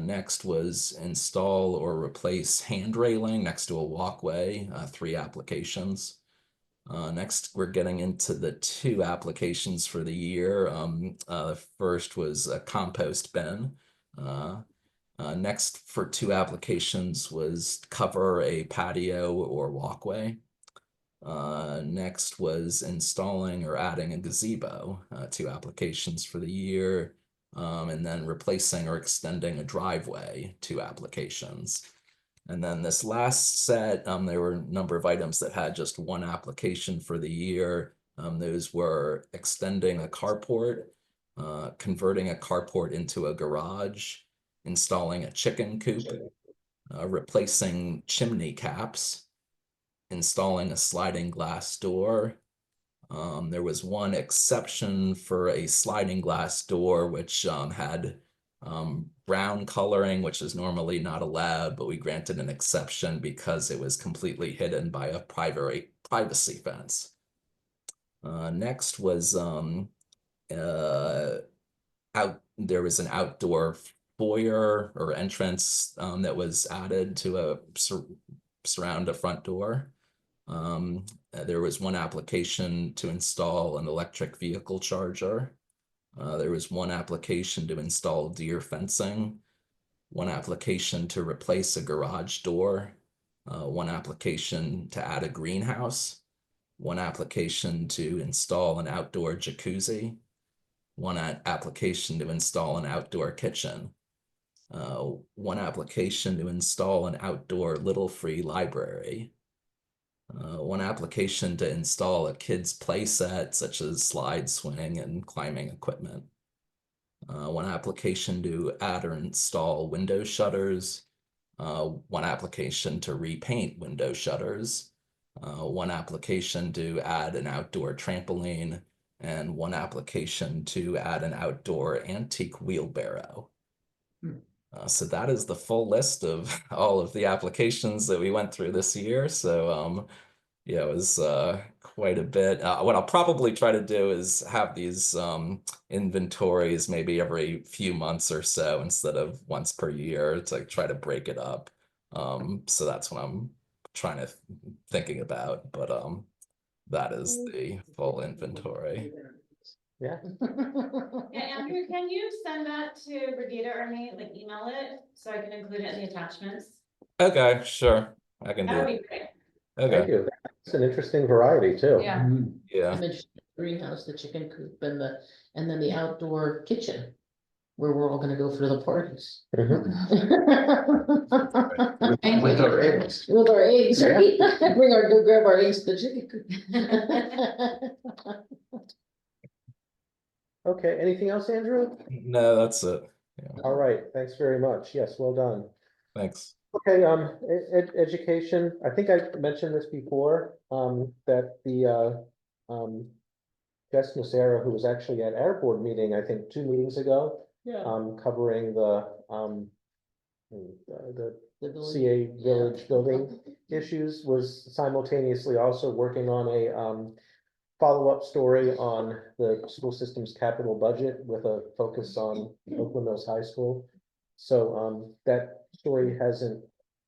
Next was install or replace hand railing next to a walkway, 3 applications. Next, we're getting into the 2 applications for the year. First was a compost bin. Next for 2 applications was cover a patio or walkway. Next was installing or adding a gazebo, 2 applications for the year. And then replacing or extending a driveway, 2 applications. And then this last set, there were a number of items that had just 1 application for the year. Those were extending a carport, converting a carport into a garage, installing a chicken coop, replacing chimney caps, installing a sliding glass door. There was 1 exception for a sliding glass door, which had brown coloring, which is normally not allowed, but we granted an exception because it was completely hidden by a privacy fence. Next was there was an outdoor foyer or entrance that was added to surround a front door. There was one application to install an electric vehicle charger. There was one application to install deer fencing, one application to replace a garage door, one application to add a greenhouse, one application to install an outdoor jacuzzi, one application to install an outdoor kitchen, one application to install an outdoor Little Free library, one application to install a kid's play set such as slide swing and climbing equipment, one application to add or install window shutters, one application to repaint window shutters, one application to add an outdoor trampoline, and one application to add an outdoor antique wheelbarrow. So that is the full list of all of the applications that we went through this year. So yeah, it was quite a bit. What I'll probably try to do is have these inventories maybe every few months or so instead of once per year to try to break it up. So that's what I'm trying to thinking about. But that is the full inventory. Yeah, Yeah, Andrew, can you send that to Brigida or me, like email it, so I can include it in the attachments? Okay, sure. I can That do would that. be great. thank Okay. you. It's an interesting variety too. Yeah. Yeah. I mentioned the greenhouse, the chicken coop, and then the outdoor kitchen, where we're all gonna go for the parties. Mhm. With our eggs. With our eggs, Yeah. right? Go grab our eggs to the chicken coop. Okay, anything else, Andrew? No, that's it. All right, thanks very much. Yes, well done. Thanks. Okay, education, I think I mentioned this before, that the, Jess Nocera, who was actually at our board meeting, I think 2 meetings ago, Yeah. covering the The village- CA Village building issues, was simultaneously also working on a, follow-up story on the school system's capital budget with a focus on Oakland Mills High School. So, that story hasn't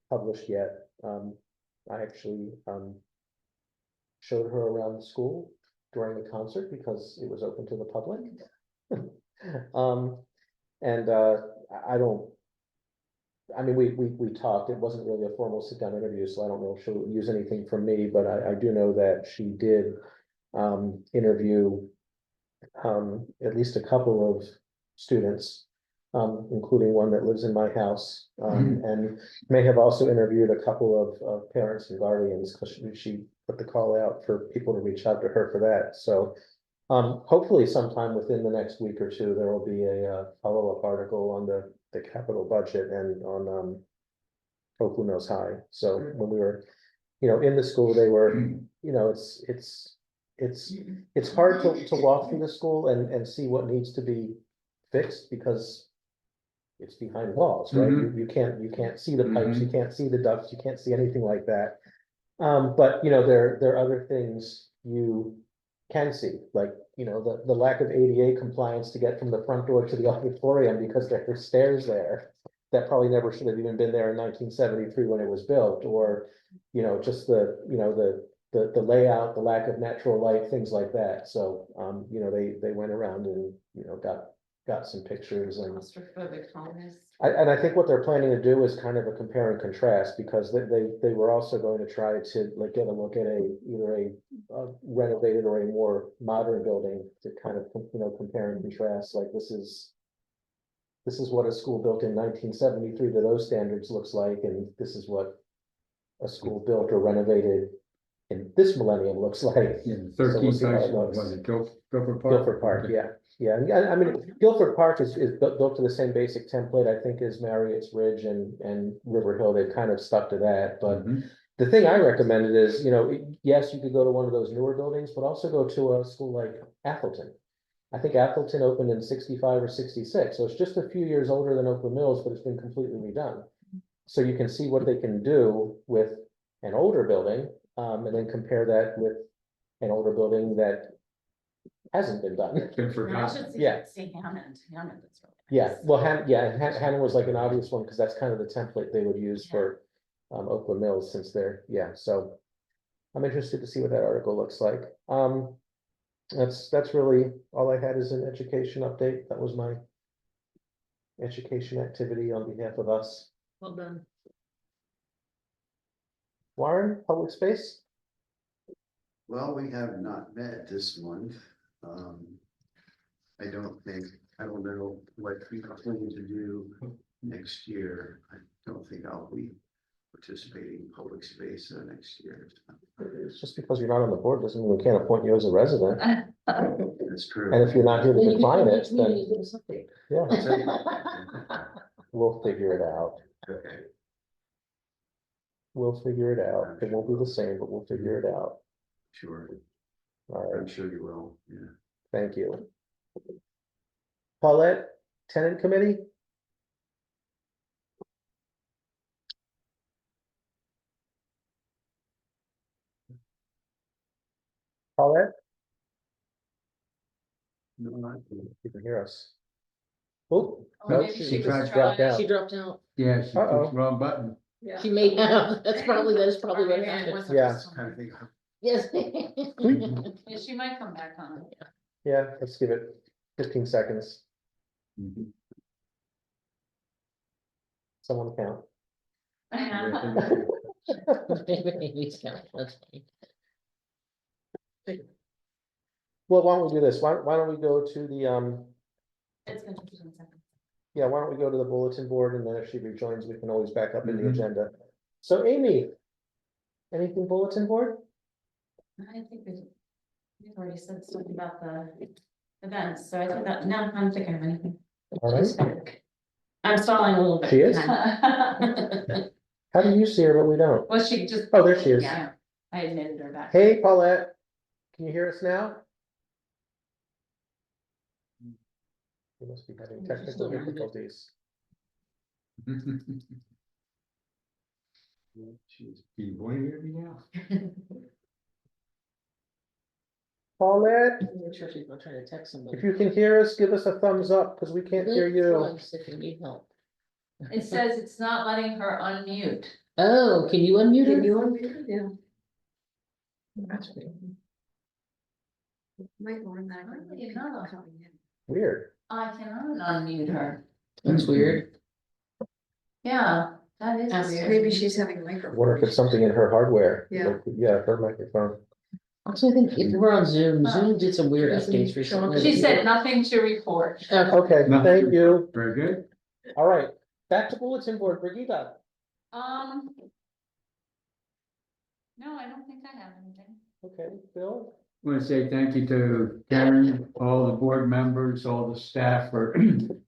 published yet. I actually, showed her around the school during the concert because it was open to the public. And I don't, I mean, we talked, it wasn't really a formal sit-down interview, so I don't know if she'll use anything from me, but I do know that she did interview at least a couple of students, including one that lives in my house, and may have also interviewed a couple of parents and guardians, because she put the call out for people to reach out to her for that. So hopefully sometime within the next week or two, there will be a follow-up article on the capital budget and on Oakland Mills High. So when we were, in the school, they were, it's hard to walk through the school and see what needs to be fixed because it's behind walls, right? You can't see the pipes, you can't see the ducts, you can't see anything like that. But there are other things you can see, like, the lack of ADA compliance to get from the front door to the auditorium because there are stairs there that probably never should have even been there in 1973 when it was built, or, just the layout, the lack of natural light, things like that. So, they went around and, got some pictures and. Claustrophobic homeless. And I think what they're planning to do is kind of a compare and contrast, because they were also going to try to like get a look at either a renovated or a more modern building to kind of, compare and contrast, like this is what a school built in 1973 to those standards looks like, and this is what a school built or renovated in this millennium looks like. Yeah, So we'll 13th see how high it school, looks. was it Guilford Park? Guilford Park, yeah, yeah, and I mean, Guilford Park is built to the same basic template, I think, as Marriott's Ridge and River Hill. They've kind of stuck to that, but the thing I recommended is, yes, you could go to one of those newer buildings, but also go to a school like Atherton. I think Appleton opened in 65 or 66, so it's just a few years older than Oakland Mills, but it's been completely redone. So you can see what they can do with an older building, and then compare that with an older building that hasn't been done. It's been I forgotten. should Yeah. say Hammond, that's really Yeah, nice. well, Hannah was like an obvious one, because that's kind of the template they would use for Oakland Mills, since they're, so. I'm interested to see what that article looks like. That's really all I had as an education update. That was my education activity on behalf of us. Well done. Warren, public space? Well, we have not met this month. I don't know what we are planning to do next year. I don't think I'll be participating in public space next year. It's just because you're not on the board doesn't mean we can't appoint you as a resident. That's true. And if you're not here to Well, you can decline come it, each meeting then and give us update. yeah, we'll figure it out. Okay. We'll figure it out. It won't be the same, but we'll figure it out. Sure, All I'm right, sure you will, yeah. thank you. Paulette, tenant committee? Paulette, No, I you can hear us. Oh, Or no, maybe she she was dropped trying. out. She dropped out. Yeah, she Uh-oh. pushed the wrong button. Yeah. She may have, that's probably what Maybe it happened. wasn't Yeah. just kind of one. think. Yes. Yeah, she might come back on. Yeah, let's give it 15 seconds. Mhm. Someone count. Maybe so, that's funny. Well, why don't we do this? Why don't we go to the, It's been 15 seconds. yeah, why don't we go to the bulletin board, and then if she rejoins, we can always back up in the Mhm. agenda. So Amy, anything bulletin board? I think we've already said something about the events, so I think that, no, I'm thinking of anything. All right. I'm stalling a little bit. She is? behind. How do you see her, but we don't? Well, she just. Oh, there she is. Yeah, I admitted her back. Hey, Paulette, can you hear us now? You must be having technical difficulties. She's, do you want to hear me now? Paulette, I'm sure she's gonna try to text somebody. if you can hear us, give us a thumbs up, because we can't hear you. Twice if you need help. It says it's not letting her unmute. Oh, can you unmute her? Can you unmute it? Yeah. That's weird. Might automatically Oh, be you know. coming in. Weird. I cannot unmute her. That's weird. Yeah, that is That's weird. Maybe she's having I microphone. wonder if it's something in her hardware. Yeah. Like, yeah, her microphone. Also, I think if we're on Zoom, Zoom did some weird updates recently. She said nothing to report. Okay, No. thank you. Very good. All right, back to bulletin board, Brigitte. Um. No, I don't think I have anything. Okay, Bill? I want to say thank you to Karen, all the board members, all the staff for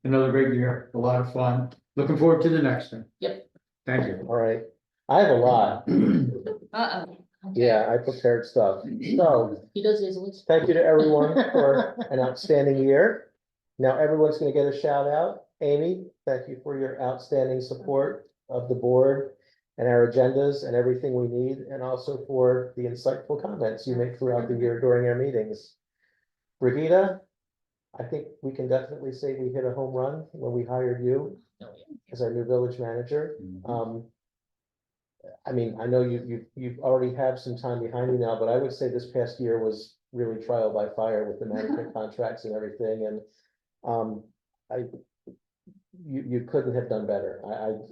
another great year. A lot of fun. Looking forward to the next one. Yep. Thank you. All right, I have a lot. Uh-oh. Okay. Yeah, I prepared stuff. So, He does his list. thank you to everyone for an outstanding year. Now, everyone's gonna get a shout out. Amy, thank you for your outstanding support of the board and our agendas and everything we need, and also for the insightful comments you make throughout the year during our meetings. Brigitte, I think we can definitely say we hit a home run when we hired you Oh, yeah. as our new village manager. Mhm. I mean, I know you've already have some time behind you now, but I would say this past year was really trial by fire with the management contracts and everything, and you couldn't have done better.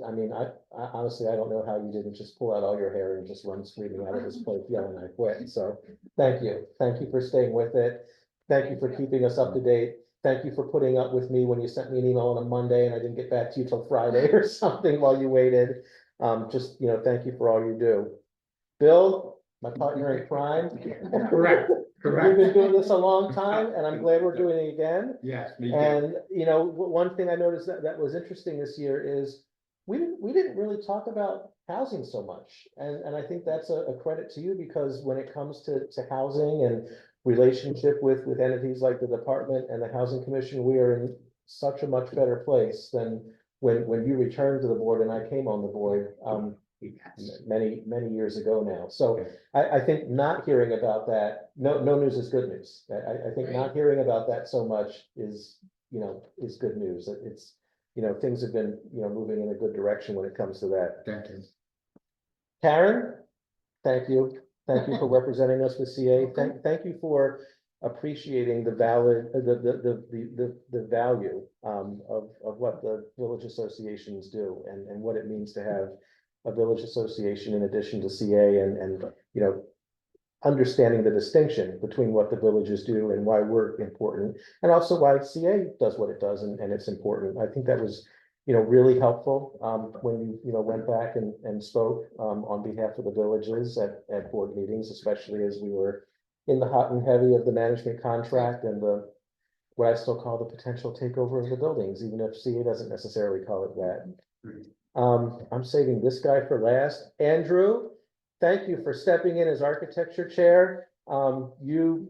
I mean, I honestly, I don't know how you didn't just pull out all your hair and just run screaming out of this place yelling, I quit. So thank you for staying with it. Thank you for keeping us up to date. Thank you for putting up with me when you sent me an email on a Monday and I didn't get back to you till Friday or something while you waited. Just, thank you for all you do. Bill, my partner in crime. Correct, We've been doing this a long time and I'm glad we're doing it again. Yes, me too. And, one thing I noticed that was interesting this year is we didn't really talk about housing so much. And I think that's a credit to you, because when it comes to housing and relationship with entities like the department and the housing commission, we are in such a much better place than when you returned to the board and I came on the board, many years ago now. So I think not hearing about that, no news is good news. I think not hearing about that so much is, is good news. It's, things have been, moving in a good direction when it comes to that. Thank you. Karen, thank you. Thank you for representing us with CA. Thank you for appreciating the value of what the village associations do and what it means to have a village association in addition to CA and understanding the distinction between what the villages do and why we're important, and also why CA does what it does and it's important. I think that was, really helpful when you, went back and spoke on behalf of the villages at board meetings, especially as we were in the hot and heavy of the management contract and what I still call the potential takeover of the buildings, even if CA doesn't necessarily call it that. I'm saving this guy for last. Andrew, thank you for stepping in as architecture chair. You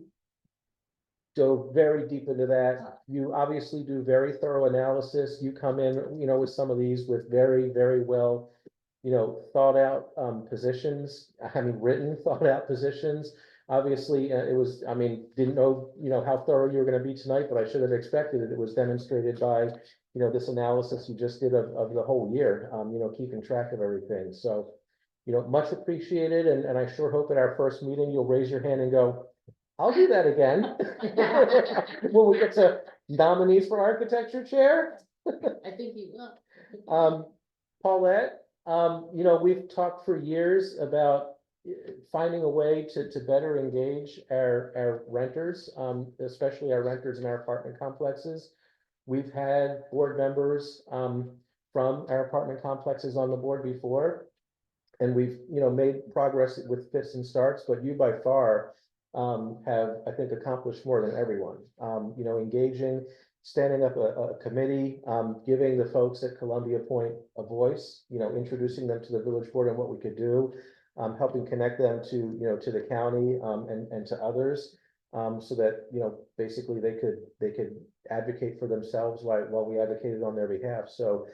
dove very deep into that. You obviously do very thorough analysis. You come in, with some of these with very, very well, thought out positions. Written, thought out positions. Obviously, it was, didn't know, how thorough you were going to be tonight, but I should have expected it. It was demonstrated by, this analysis you just did of the whole year, keeping track of everything. So, much appreciated. And I sure hope at our first meeting, you'll raise your hand and go, I'll do that again. When we get to nominees for architecture chair. I think he will. Paulette, we've talked for years about finding a way to better engage our renters, especially our renters in our apartment complexes. We've had board members from our apartment complexes on the board before, and we've made progress with fits and starts, but you by far have, I think, accomplished more than everyone. Engaging, standing up a committee, giving the folks at Columbia Point a voice, introducing them to the village board and what we could do, helping connect them to, to the county and to others, so that, basically they could advocate for themselves while we advocated on their behalf. So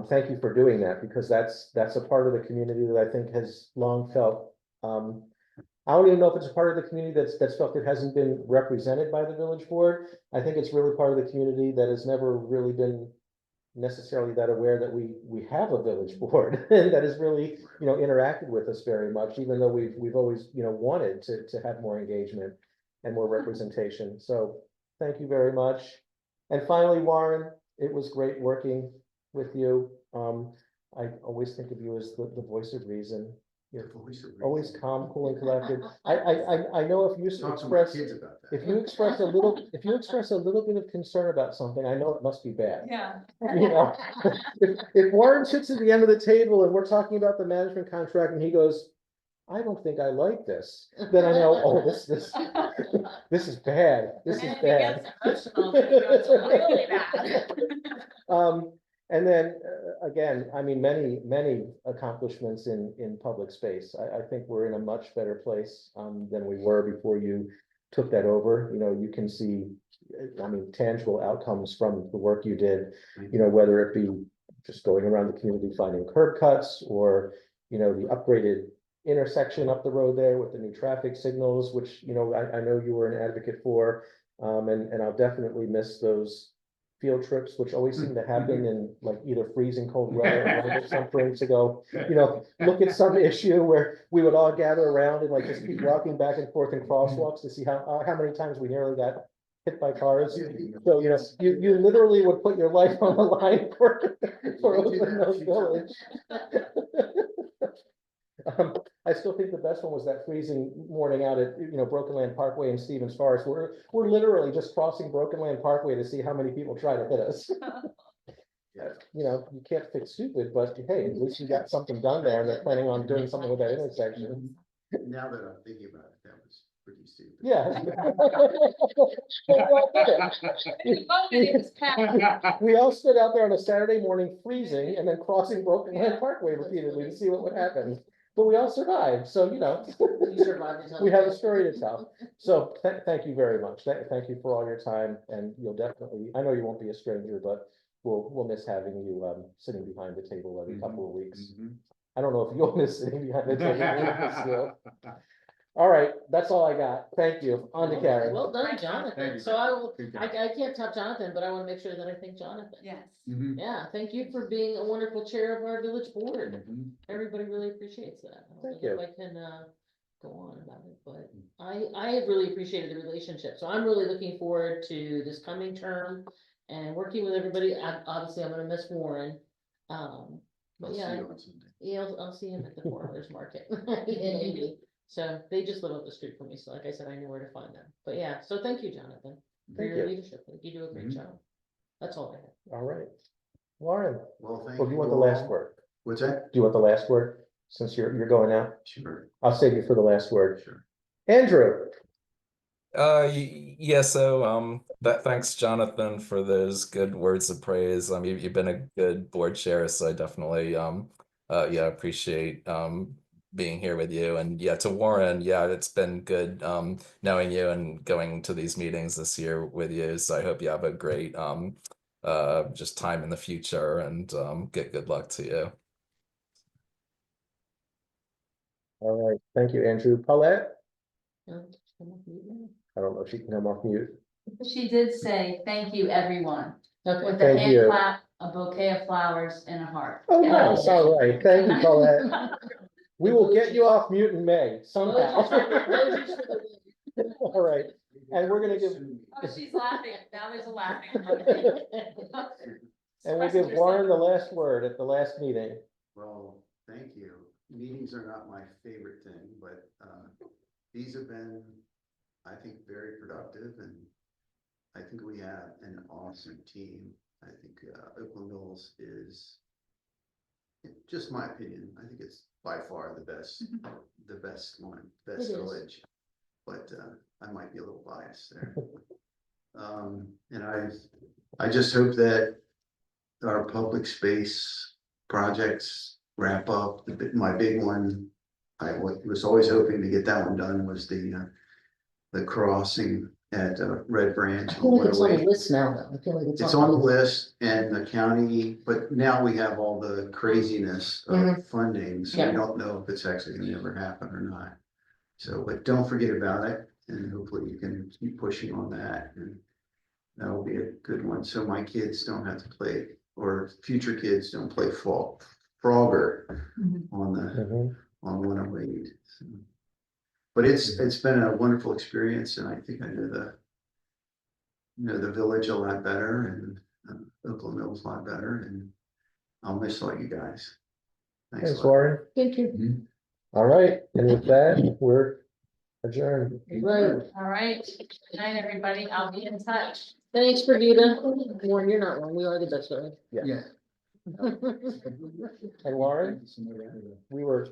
thank you for doing that, because that's a part of the community that I think has long felt, I don't even know if it's a part of the community that's felt it hasn't been represented by the village board. I think it's really part of the community that has never really been necessarily that aware that we have a village board and that has really, interacted with us very much, even though we've always, wanted to have more engagement and more representation. So thank you very much. And finally, Warren, it was great working with you. I always think of you as the voice of reason. You're always calm, cool, and collected. I know if you express a little bit of concern about something, I know it must be bad. Yeah. If Warren sits at the end of the table and we're talking about the management contract and he goes, I don't think I like this, then I know, oh, this is bad. This is bad. Emotional, but it goes really bad. And then, again, many accomplishments in public space. I think we're in a much better place than we were before you took that over. You can see, tangible outcomes from the work you did, whether it be just going around the community finding curb cuts or, the upgraded intersection up the road there with the new traffic signals, which, I know you were an advocate for. And I'll definitely miss those field trips, which always seem to happen in like either freezing cold weather or something, to go, look at some issue where we would all gather around and like just keep walking back and forth in crosswalks to see how many times we nearly got hit by cars. So, you literally would put your life on the line for Open Mills Village. I still think the best one was that freezing morning out at, Broken Land Parkway in Stevens Forest. We're literally just crossing Broken Land Parkway to see how many people try to hit us. You can't fix stupid, but hey, at least you got something done there and they're planning on doing something with that intersection. Now that I'm thinking about it, that was pretty stupid. Yeah. It was packed. We all stood out there on a Saturday morning freezing and then crossing Broken Land Parkway repeatedly to see what would happen. but we all survived, so, you know. You survived the We have a story to tell. So thank you very much. Thank you for all your time, and you'll definitely, I know you won't be a stranger, but we'll miss having you sitting behind the table every couple of weeks. I don't know if you'll miss sitting behind the table. but still. All right, that's all I got. Thank you. On to Karen. Well done, Thank Jonathan. you. So I will, Good job. I can't top Jonathan, but I wanna make sure that I thank Jonathan. Yes. Mhm. Yeah, thank you for being a wonderful chair of our village board. Mhm. Everybody really appreciates that. I Thank don't know if I can, go on about it, but I have really appreciated the relationship. So I'm really looking forward to this coming term and working with everybody. Obviously, I'm gonna miss Warren. But I'll see yeah, you on Sunday. yeah, I'll see him at the farmer's market in Amy. So they just live up the street from me. So like I said, I know where to find them. But yeah, so thank you, Jonathan, for Thank your you. leadership. I think you do a great Mhm. job. That's all I have. All right. Lauren, Well, thank or you. do you want the last all. word? What's that? Do you want the last word, since you're going now? Sure, I'll save you for the last word. sure. Andrew, Yeah, so thanks Jonathan for those good words of praise. You've been a good board chair, so I definitely yeah, appreciate being here with you. And yeah, to Warren, yeah, it's been good knowing you and going to these meetings this year with you. So I hope you have a great just time in the future, and good luck to you. all right, thank you, Andrew. Paulette, Come on, you know. I don't know if she can come off mute. She did say, thank you, everyone, Okay. with a Thank hand you. clap, a bouquet of flowers, and a heart. Oh, Yeah. nice, all right, thank you, Paulette. We will get you off mute in May somehow. Emojis for the- All right, and we're gonna give, Oh, she's laughing. Now there's a laughing emoji. and we'll Expressing give Warren the yourself. last word at the last meeting. Well, thank you. Meetings are not my favorite thing, but these have been, I think, very productive, and I think we have an awesome team. I think Oakland Mills is, just my opinion, I think it's by far the best one, best It is. village. But I might be a little biased there. And I just hope that our public space projects wrap up. My big one, I was always hoping to get that one done, was the crossing at Red Branch. I feel like it's on the list now, though. I feel like It's on the list, and the county, but now we have all the craziness of funding, so Yeah. we don't know if it's actually gonna ever happen or not. So, but don't forget about it, and hopefully you can keep pushing on that, and that'll be a good one, so my kids don't have to play, or future kids don't play Frogger on the, Mhm. on 108. So. But it's been a wonderful experience, and I think I know the village a lot better, and Oakland Mills a lot better, and I'll miss all you guys. Thanks a Thanks, lot. Warren. Thank you. All right, and with that, we're adjourned. Right. All right. Good night, everybody. I'll be in touch. Thanks, Brigida. Warren, you're not wrong. We are the best, right? Yeah. Yeah. And Lauren, we were